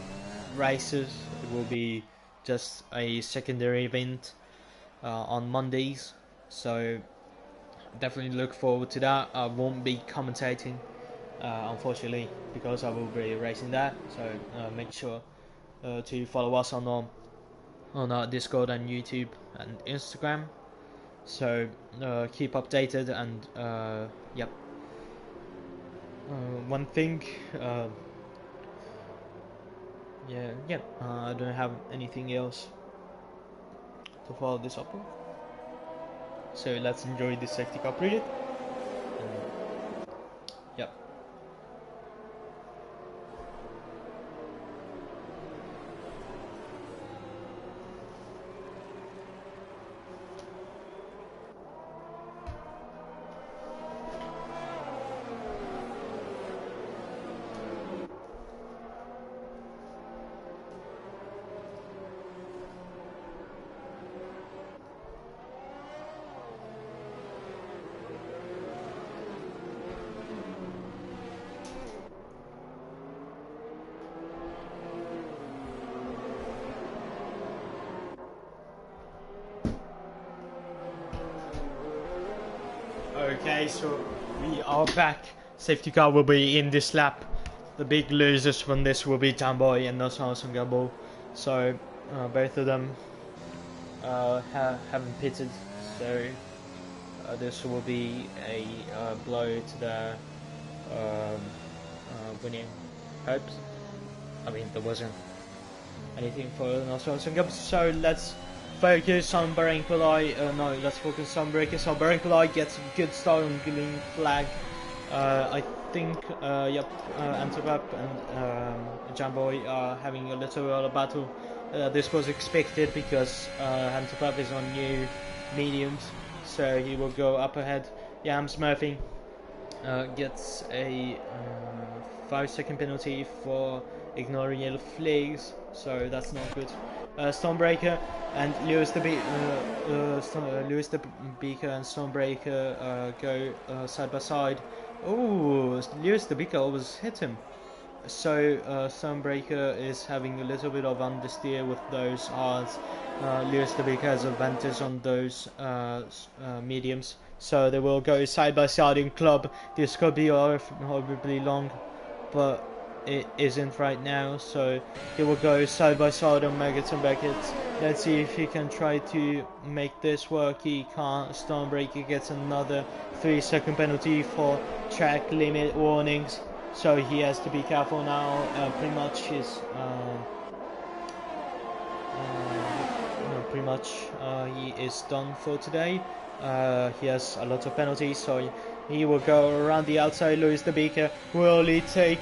races. It will be just a secondary event on Mondays, so definitely look forward to that. I won't be commentating, unfortunately, because I will be racing that. So make sure to follow us on our Discord and YouTube and Instagram. So keep updated, and yep. One thing, I don't have anything else to follow this up with. So let's enjoy this safety car period. Yep. Okay, so we are back. Safety car will be in this lap. The big losers from this will be Jamboy and Nosals and Gabo. So both of them haven't pitted. So this will be a blow to their winning hopes. I mean, there wasn't anything for Nosals and Gabo. So let's focus on Barankulai. No, let's focus on Breaker. So Barankulai gets a good start on green flag. I think, yep, Antwerp and Jamboy are having a little bit of battle. This was expected because Antwerp is on new mediums, so he will go up ahead. Yams Murphy gets a 5-second penalty for ignoring yellow flags, so that's not good. Stormbreaker and Lewis the Beaker and Stormbreaker go side by side. Oh, Lewis the Beaker always hit him. So Stormbreaker is having a little bit of understeer with those odds. Lewis the Beaker has advantage on those mediums, so they will go side by side in club. This could be horribly long, but it isn't right now, so he will go side by side on Maggots and Beckett. Let's see if he can try to make this work. He can't. Stormbreaker gets another 3-second penalty for track limit warnings, so he has to be careful now. Pretty much he is done for today. He has a lot of penalties, so he will go around the outside. Lewis the Beaker, will he take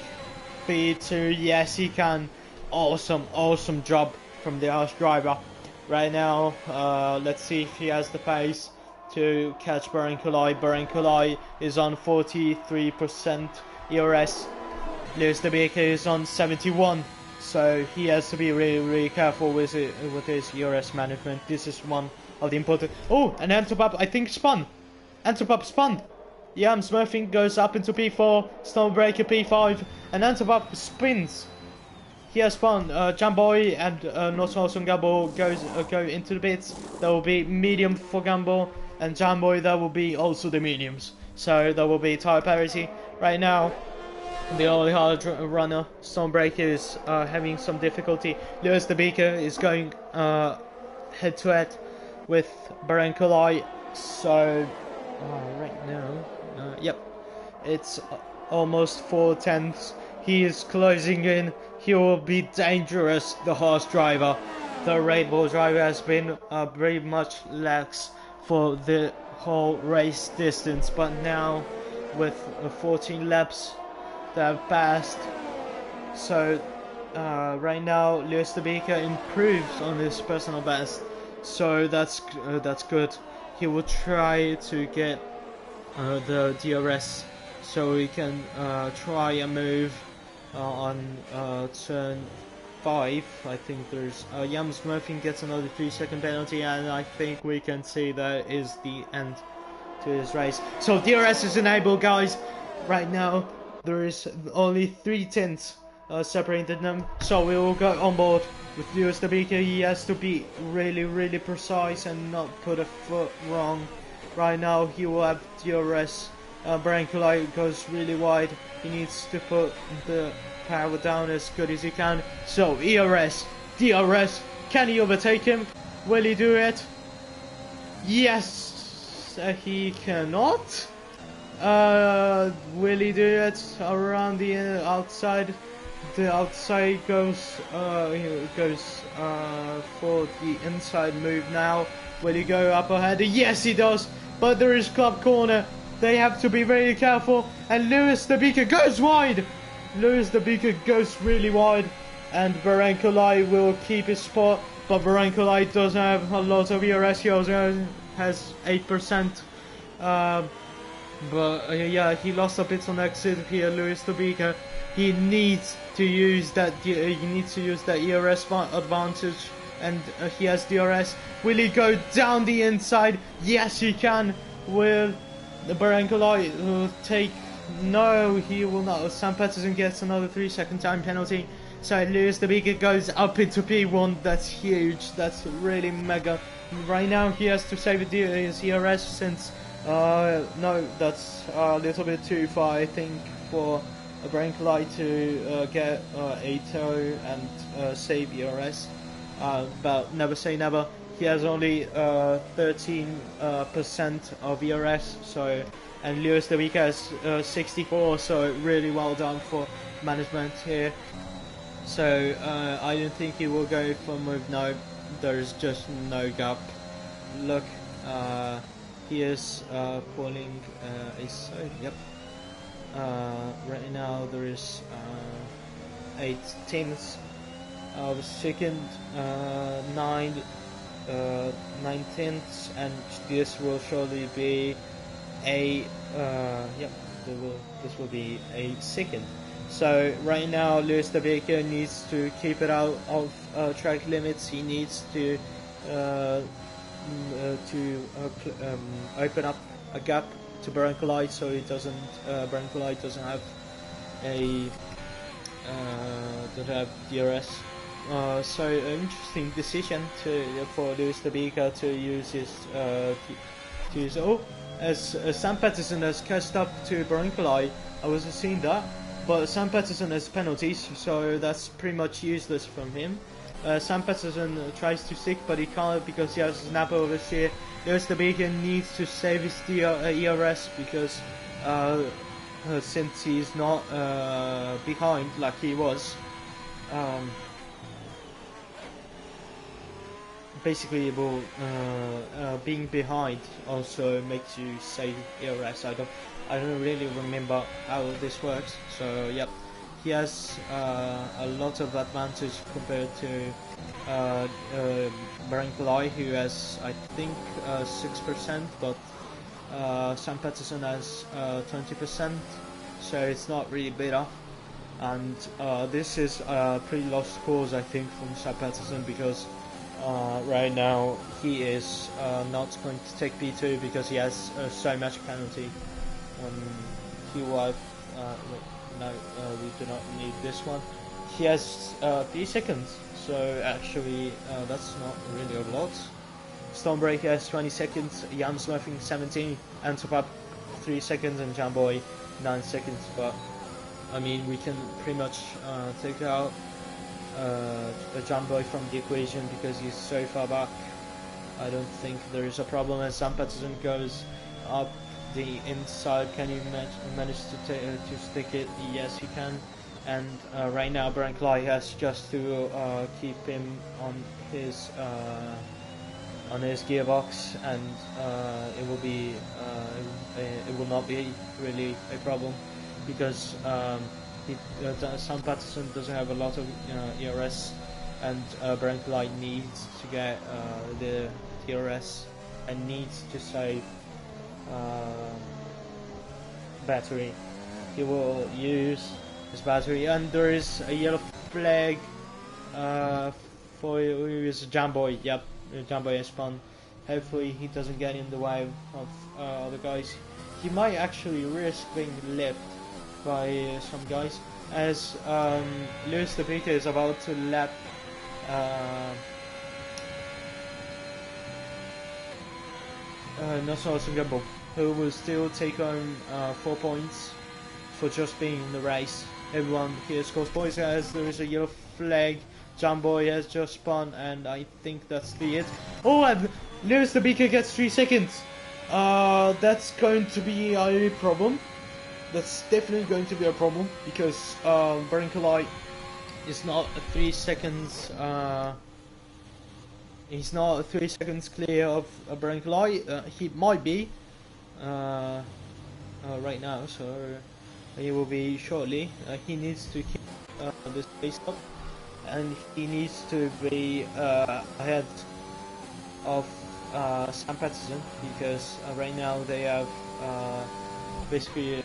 P2? Yes, he can. Awesome job from the house driver. Right now, let's see if he has the pace to catch Barankulai. Barankulai is on 43% ERS. Lewis the Beaker is on 71, so he has to be really careful with his ERS management. This is one of the important. Oh, and Antwerp I think spun. Antwerp spun. Yams Murphy goes up into P4, Stormbreaker P5, and Antwerp spins. He has spun. Jamboy and Nosals Gabo go into the bits. There will be medium for Gambo, and Jamboy there will be also the mediums. So there will be tire parity. Right now, the only hard runner, Stormbreaker, is having some difficulty. Lewis the Beaker is going head to head with Barankulai. So right now, yep, it's almost 4/10. He is closing in. He will be dangerous, the horse driver. The Rainbow driver has been very much lax for the whole race distance, but now with 14 laps that have passed, so right now Lewis the Beaker improves on his personal best, so that's good. He will try to get the DRS so he can try and move on turn 5. I think there's Yams Murphy gets another 3-second penalty, and I think we can see that is the end to his race. So DRS is enabled, guys. Right now there is only 3 tenths separating them, so we will go on board with Lewis the Beaker. He has to be really precise and not put a foot wrong. Right now he will have DRS. Barankulai goes really wide. He needs to put the power down as good as he can. So ERS, DRS, can he overtake him? Will he do it? Yes, he cannot. Will he do it around the outside? The outside goes for the inside move now. Will he go up ahead? Yes, he does. But there is club corner. They have to be very careful. And Lewis the Beaker goes wide. Lewis the Beaker goes really wide. And Barankulai will keep his spot. But Barankulai doesn't have a lot of ERS. He also has 8%. But yeah, he lost a bit on exit here. Lewis the Beaker. He needs to use that. He needs to use that ERS advantage, and he has DRS. Will he go down the inside? Yes, he can. Will the Barankulai take? No, he will not. Sam Patterson gets another 3-second time penalty. So Lewis the Beaker goes up into P1. That's huge. That's really mega. Right now he has to save his ERS since No, that's a little bit too far, I think, for a Brancolite to get a toe and save ERS. But never say never. He has only 13% of ERS, so, and Lewis De Vega has 64, so really well done for management here. So I don't think he will go for move. No, there's just no gap. Look, he is pulling a side. Yep. Right now there is 8 teams of second, 9 tenths, and this will surely be a yep. This will be a second. So right now, Lewis De Vega needs to keep it out of track limits. He needs to open up a gap to Brancolite, so it doesn't Brancolite doesn't have a DRS. So an interesting decision for Lewis De Vega to use his as Sam Patterson has catched up to Brancolite. I wasn't seeing that. But Sam Patterson has penalties, so that's pretty much useless from him. Sam Patterson tries to stick, but he can't because he has a snap over here. Lewis De Vega needs to save his ERS because since he's not behind like he was, basically being behind also makes you save ERS. I don't really remember how this works, so yep, he has a lot of advantage compared to Brancolite, who has I think 6%, but Sam Patterson has 20%, so it's not really better. And this is a pretty lost cause, I think, from Sam Patterson, because right now he is not going to take P2 because he has so much penalty. He will have, no, we do not need this one. He has 3 seconds, so actually that's not really a lot. Stonebreaker has 20 seconds, Yamsmurfing 17, and Top 3 seconds, and Jamboy 9 seconds. But I mean, we can pretty much take out Jamboy from the equation because he's so far back. I don't think there is a problem as Sam Patterson goes up the inside. Can you manage to stick it? Yes, you can. And right now, Brancolite has just to keep him on his gearbox, and it will not be really a problem because Sam Patterson doesn't have a lot of ERS, and Brancolite needs to get the TRS and needs to save battery. He will use his battery, and there is a yellow flag for his Jamboy. Yep, Jamboy has spun. Hopefully he doesn't get in the way of other guys. He might actually risk being left by some guys, as Lewis De Vega is about to lap Gamble, who will still take home 4 points for just being in the race. Everyone here scores points as there is a yellow flag. Jamboy has just spun, and I think that's the it. Oh, and Lewis De Vega gets 3 seconds. That's going to be a problem. That's definitely going to be a problem because Brancolite is not 3 seconds. He's not 3 seconds clear of Brancolite. He might be right now, so he will be shortly. He needs to keep this pace up, and he needs to be ahead of Sam Patterson because right now they have basically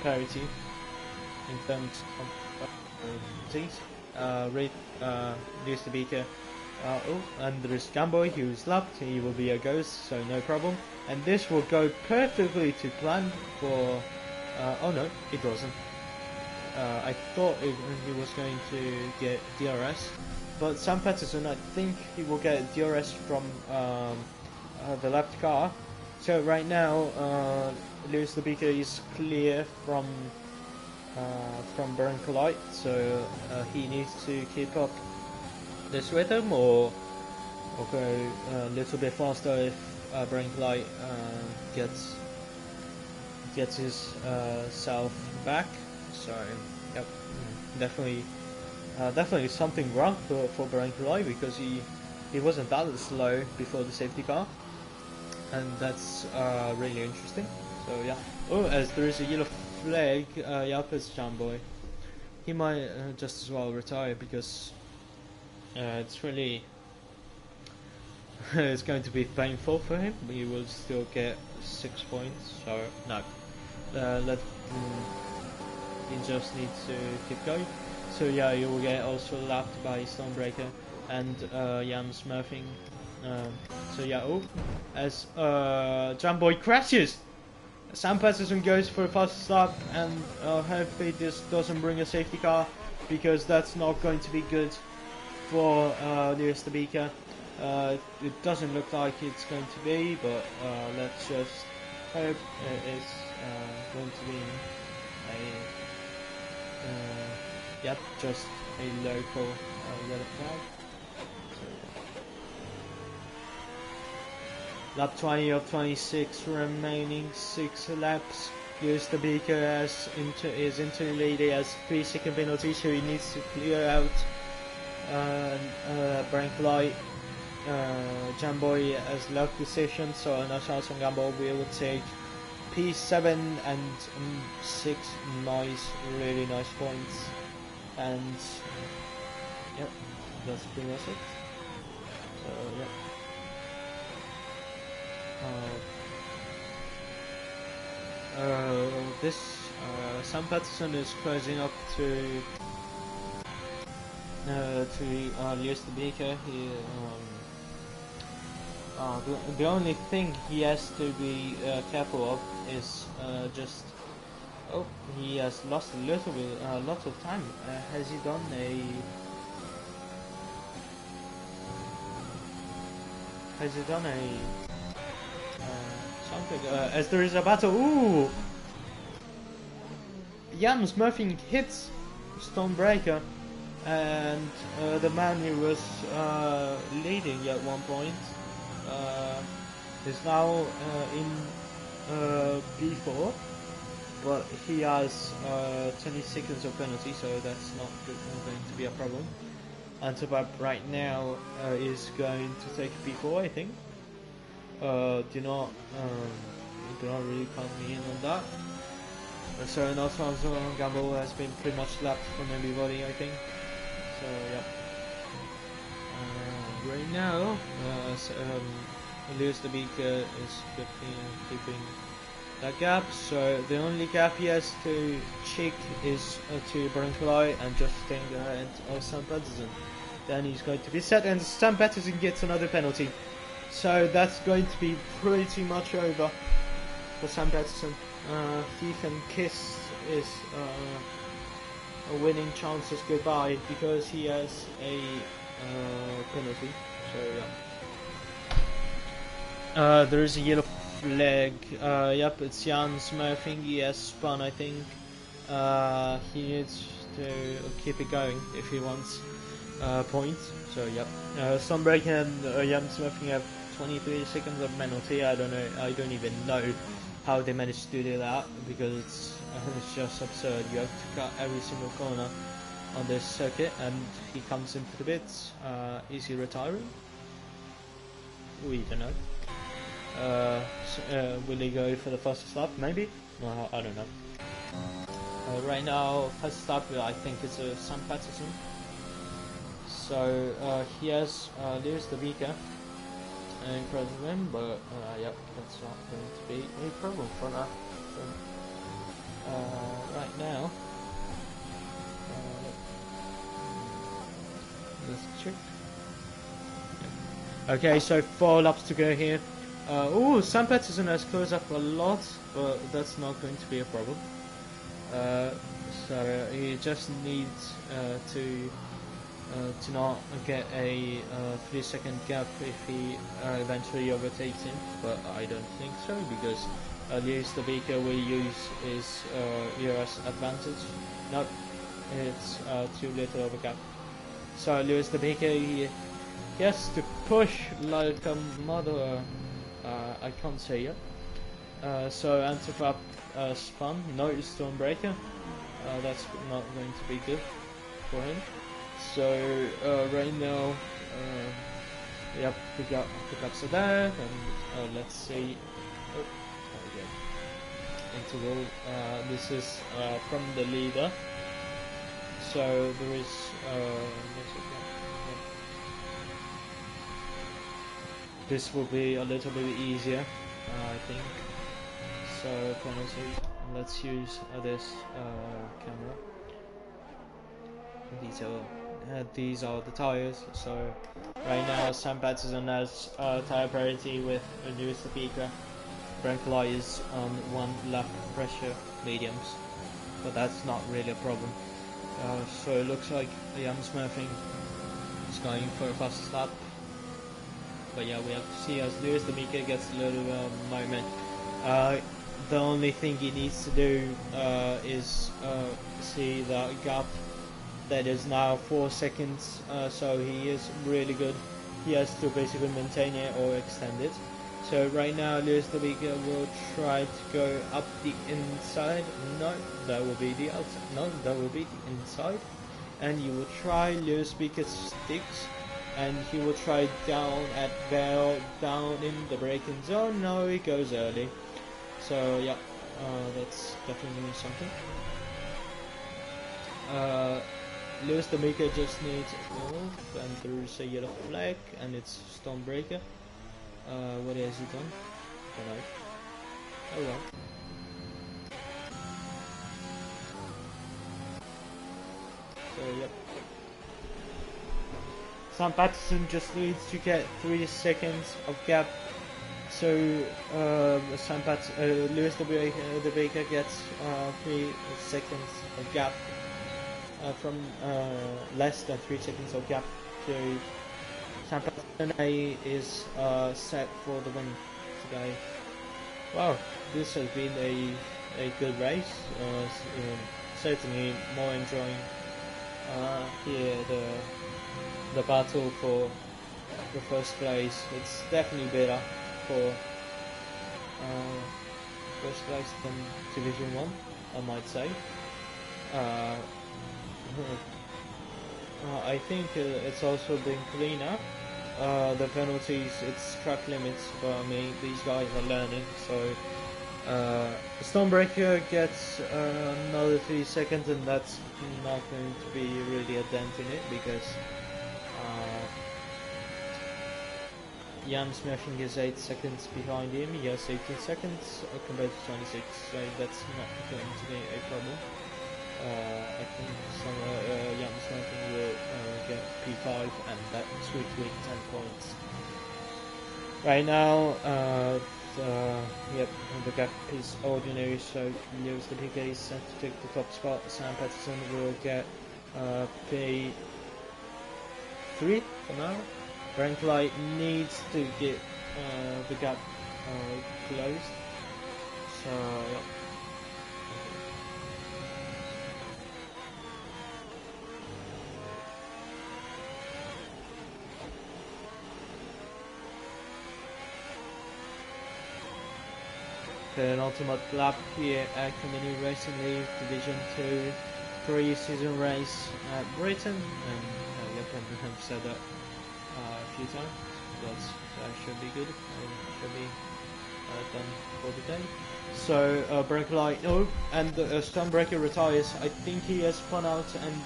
parity in terms of things. Lewis De Vega. Oh, and there is Jamboy who's lapped. He will be a ghost, so no problem. And this will go perfectly to plan for. Oh no, it doesn't. I thought he was going to get DRS, but Sam Patterson, I think he will get DRS from the left car, So right now, Lewis the Beaker is clear from Broncolite, so he needs to keep up this rhythm or go a little bit faster if Broncolite gets his self back. So yep, definitely something wrong for Broncolite, because he wasn't that slow before the safety car, and that's really interesting. So yeah. Oh, as there is a yellow flag, yep, it's Jamboy. He might just as well retire, because it's really it's going to be painful for him, but he will still get 6 points. So no, he just needs to keep going. So yeah, you will get also lapped by Stonebreaker and Jan Smurfing. So yeah, oh, as Jamboy crashes, Sam Patterson goes for a fast stop, and hopefully this doesn't bring a safety car, because that's not going to be good for Lewis the Beaker. It doesn't look like it's going to be, but let's just hope it's going to be yep, just a local yellow flag. Lap 20 of 26 remaining, 6 laps. Lewis the Beaker is into the lead. He has 3-second penalty, so he needs to clear out Broncolite. Jamboy has left position, so no chance on Gamble. We will take P7 and 6 really nice points. And yep, that's pretty much it. So yep. This Sam Patterson is closing up to Lewis the Beaker. The only thing he has to be careful of is just he has lost a lot of time. Has he done something? As there is a battle. Ooh! Jan Smurfing hits Stonebreaker, and the man who was leading at one point is now in P4, but he has 20 seconds of penalty, so that's not going to be a problem. And Sebab right now is going to take P4, I think. Do not really count me in on that. So no chance on Gamble has been pretty much lapped from everybody, I think. So yeah. Right now, Lewis the Beaker is keeping that gap. So the only gap he has to check is to Broncolite and just staying ahead of Sam Patterson. Then he's going to be set, and Sam Patterson gets another penalty. So that's going to be pretty much over for Sam Patterson. Thief and Kiss is a winning chances goodbye, because he has a penalty. So yeah. There is a yellow flag. Yep, it's Jan Smurfing. He has spun, I think. He needs to keep it going if he wants points. So yep. Stonebreaker and Jan Smurfing have 23 seconds of penalty. I don't even know how they managed to do that, because it's just absurd. You have to cut every single corner on this circuit, and he comes in for the bits. Is he retiring? We don't know. Will he go for the first stop? Maybe? No, I don't know. Right now, first stop I think it's Sam Patterson. So he has Lewis the Beaker in front of him, but yep, that's not going to be a problem for now. So, right now, let's check. Okay, so 4 laps to go here. Oh, Sam Patterson has closed up a lot, but that's not going to be a problem. So he just needs to to not get a 3-second gap if he eventually overtakes him, but I don't think so, because Lewis the Beaker will use his ERS advantage. Nope, it's too little of a gap. So Lewis the Beaker, he has to push like a mother. I can't say it. So anti-flap spun, no Stormbreaker. That's not going to be good for him. So right now, yep, pickups are there, and let's see. Oh, there we go. Interval. This is from the leader. So there is. This will be a little bit easier, I think. So penalty. Let's use this camera. These are the tires. So right now Sam Patterson has tire parity with Lewis the Beaker. Brancolai is on 1 lap pressure mediums, but that's not really a problem. So it looks like Jan Smurfing is going for a fast lap. But yeah, we have to see as Lewis the Beaker gets a little moment. The only thing he needs to do is see the gap that is now 4 seconds, so he is really good. He has to basically maintain it or extend it. So right now Lewis the Beaker will try to go up the inside. No, that will be the outside. No, that will be the inside. And you will try Lewis Beaker sticks, and he will try down at Bell, down in the braking zone. No, he goes early. So yeah, that's definitely something. Lewis the Beaker just needs off, and there's a yellow flag, and it's Stormbreaker. What has he done? Don't know. Oh well. So yep. Sam Patterson just needs to get 3 seconds of gap. So Lewis the Beaker gets 3 seconds of gap. From less than 3 seconds of gap to Sam Patterson is set for the win today. Wow, this has been a good race. Certainly more enjoying here the battle for the first place. It's definitely better for first place than Division 1, I might say. I think it's also been cleaner. The penalties, it's track limits, but I mean these guys are learning. So Stormbreaker gets another 3 seconds, and that's not going to be really a dent in it, because Jan Smurfing is 8 seconds behind him. He has 18 seconds compared to 26, so that's not going to be a problem. I think Jan Smurfing will get P5, and that would win 10 points. Right now, the gap is ordinary, so Lewis the Beaker is set to take the top spot. Sam Patterson will get P3 for now. Brancolai needs to get the gap closed. So yeah. An ultimate lap here at Community Racing League Division 2 pre-season race at Britain, and yep, I have said that a few times. That should be good and should be done for the day. So Brancolai, no, and Stormbreaker retires. I think he has spun out, and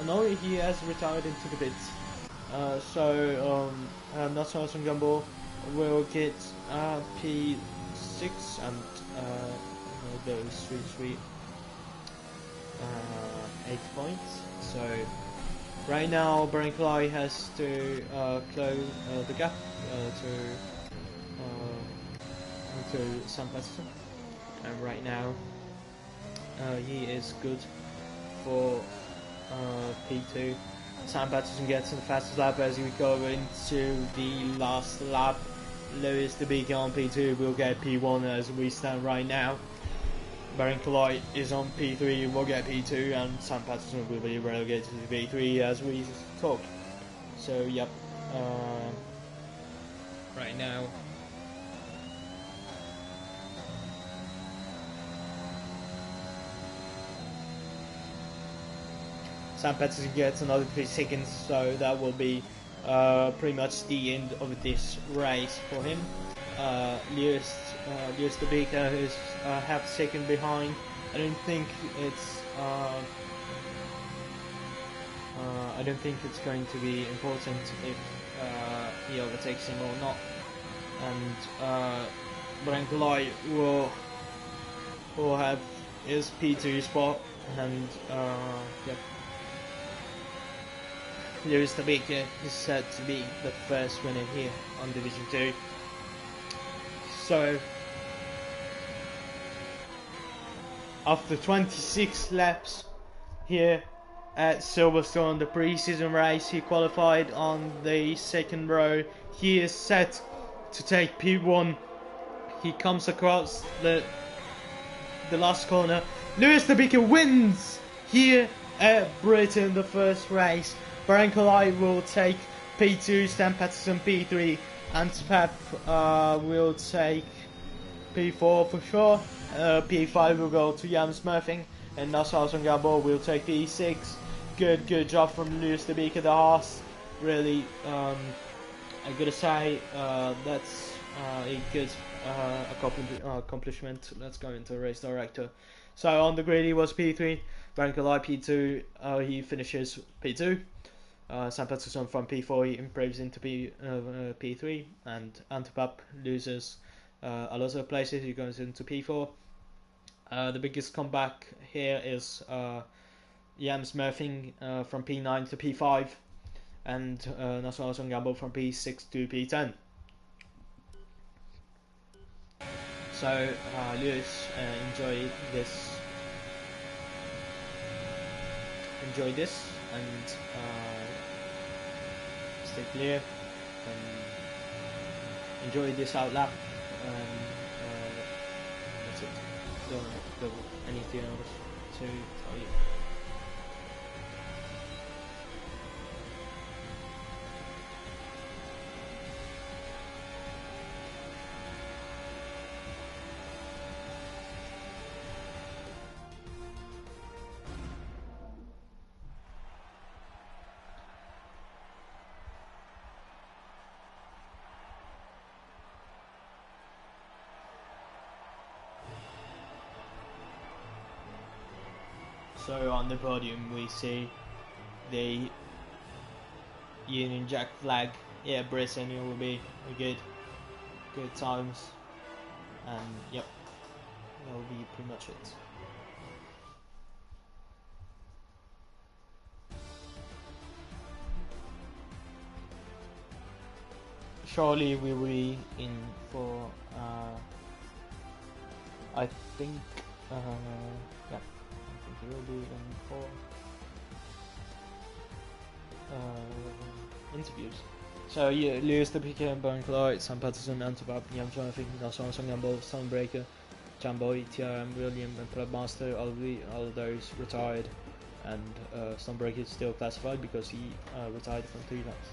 no, he has retired into the pits. So Not So Awesome Gumball will get P6 and those sweet 8 points. So right now Brancolai has to close the gap to Sam Patterson, and right now he is good for P2. Sam Patterson gets in the fastest lap as we go into the last lap. Lewis the Beacon on P2 will get P1 as we stand right now. Baron Collide is on P3, will get P2, and Sam Patterson will be relegated to P3 as we talk. So, yep. Right now. Sam Patterson gets another 3 seconds, so that will be pretty much the end of this race for him. Lewis the Beaker is half a second behind. I don't think it's going to be important if he overtakes him or not. And Brian Collide will have his P2 spot, and yep. Lewis the Beaker is said to be the first winner here on Division 2. So, after 26 laps here at Silverstone, the pre-season race, he qualified on the second row. He is set to take P1. He comes across the last corner. Lewis the Beaker wins here at Britain, the first race. Baron Collide will take P2, Stan Patterson P3, and Pep will take P4 for sure. P5 will go to Jan Smurfing, and Nassau and Gabor will take P6. Good job from Lewis the Beaker, the horse. Really, I gotta say, that's a good accomplishment. Let's go into race director. So on the grid he was P3, Baron Collide P2, he finishes P2. Sam Patterson from P4 he improves into P3, and Antipap loses a lot of places, he goes into P4. The biggest comeback here is Jans Murphing from P9 to P5, and Nassau Gamble from P6 to P10. So Lewis, enjoy this, and stay clear and enjoy this out lap, and that's it. Don't have anything else to tell you. So on the podium we see the Union Jack flag. Yeah, Britain, it will be good times, and yep, that will be pretty much it. Surely we will be in for I think yeah, I think we will be in for interviews. So yeah, Lewis the Beaker, Baron Collide, Sam Patterson, Antipap, Jan Jonathan, Nelson Gamble, Sunbreaker, Jamboy, TRM, William, and Clubmaster, all those retired, and Sunbreaker is still classified because he retired from 3 laps.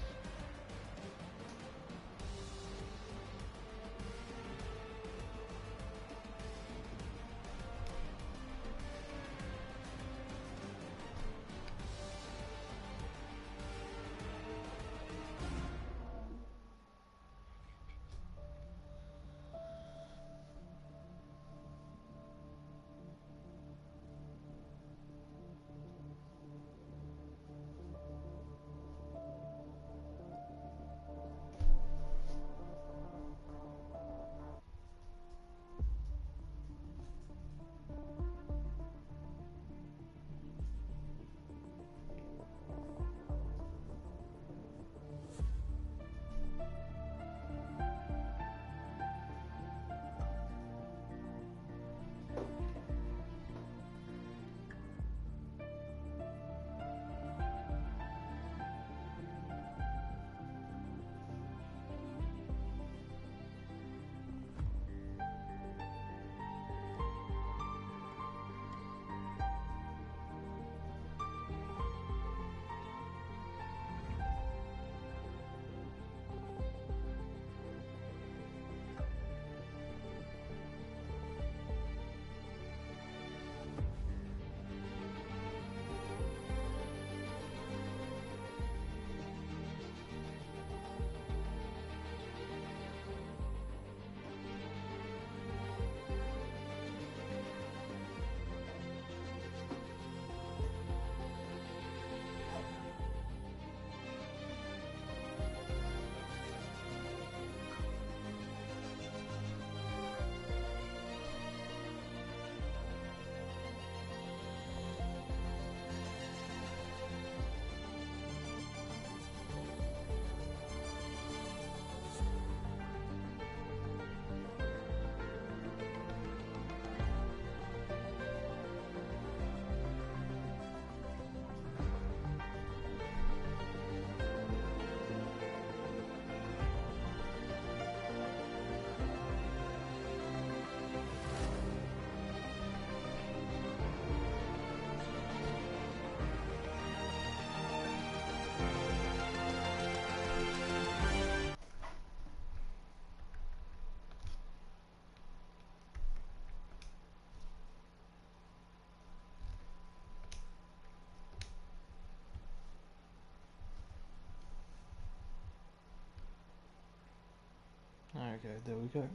Okay, there we go.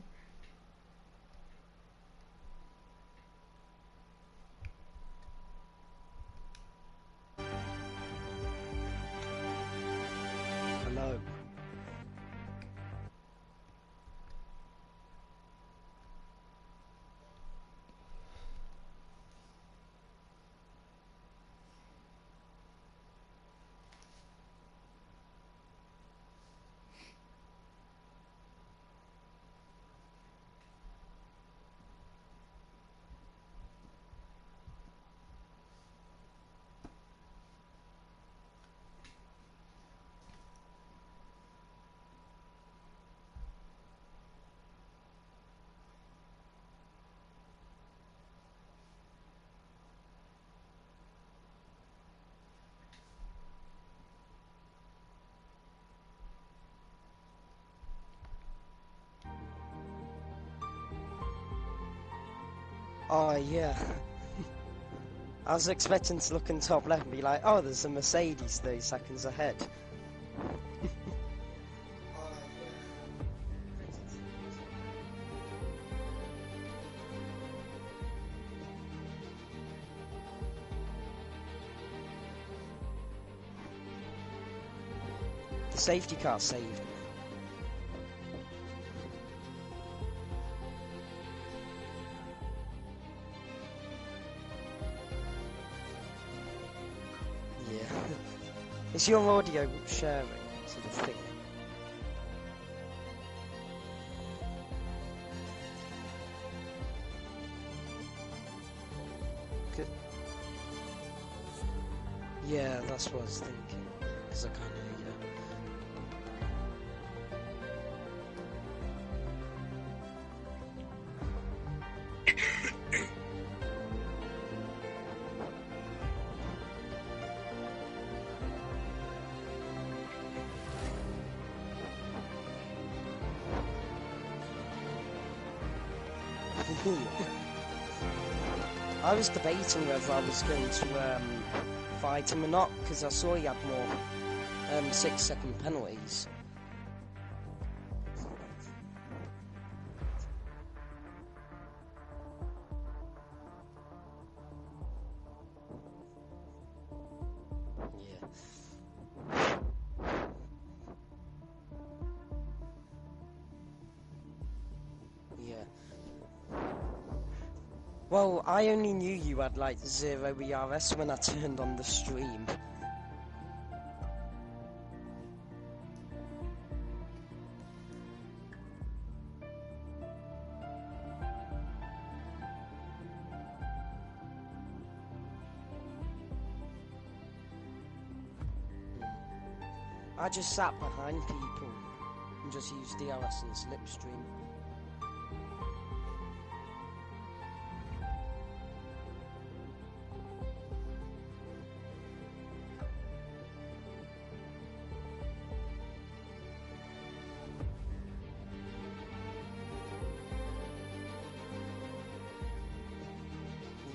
Hello. Oh, yeah. I was expecting to look in top left and be like, oh, there's a Mercedes 30 seconds ahead. The safety car saved me. Yeah. Is your audio sharing to the thing? Yeah, that's what I was thinking. Because I can't hear you. I was debating whether I was going to fight him or not, because I saw he had more 6-second penalties. Yeah. Well, I only knew you had like 0 ERS when I turned on the stream. I just sat behind people and just used DRS and slipstream.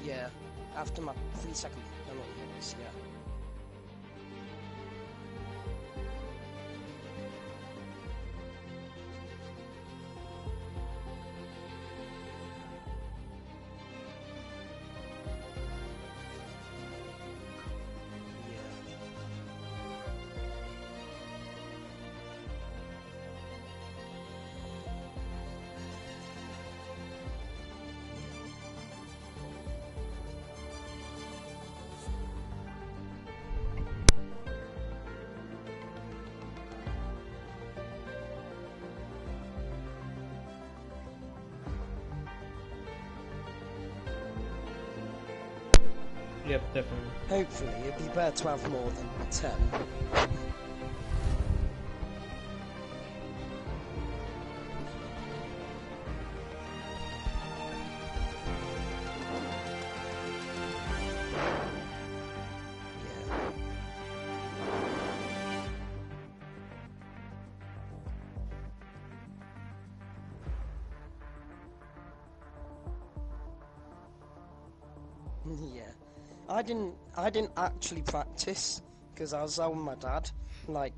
Yeah, after my 3-second penalty hits, yeah. Yep, definitely. Hopefully, it'd be better to have more than 10. Yeah. I didn't actually practice because I was out with my dad like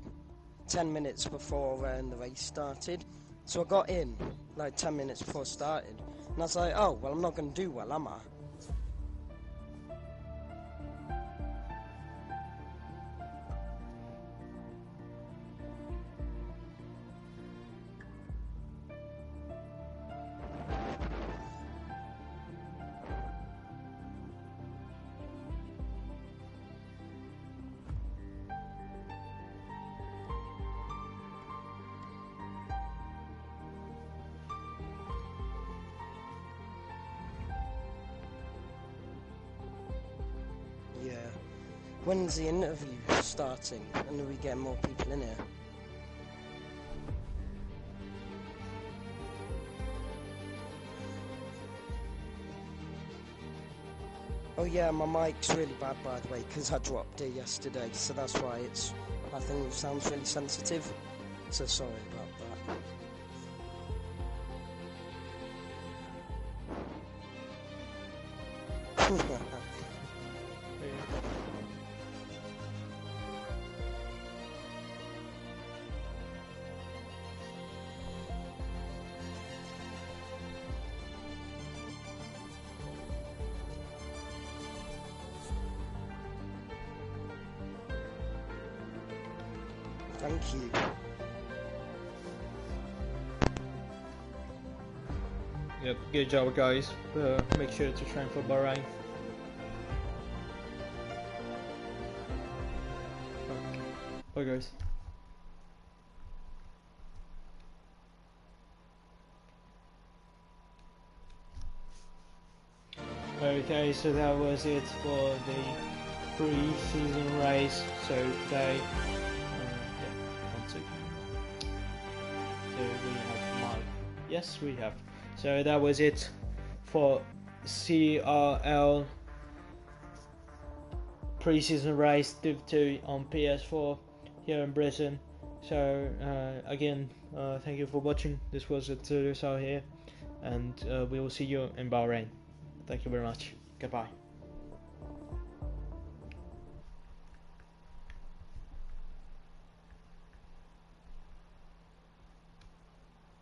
10 minutes before the race started, So I got in like 10 minutes before starting, and I was like, oh, well, I'm not going to do well, am I? Yeah. When's the interview starting? And are we getting more people in here? Oh yeah, my mic's really bad, by the way, because I dropped it yesterday, so that's why I think it sounds really sensitive, so sorry about that. Thank you. Yep, good job guys. Make sure to train for Bahrain. Bye guys. Okay, so that was it for the pre-season race. So today, yeah, 1 second. So we have Mike. Yes, we have. So that was it for CRL pre-season race Div 2 on PS4 here in Britain. So again, thank you for watching. This was Turisal here, and we will see you in Bahrain. Thank you very much. Goodbye.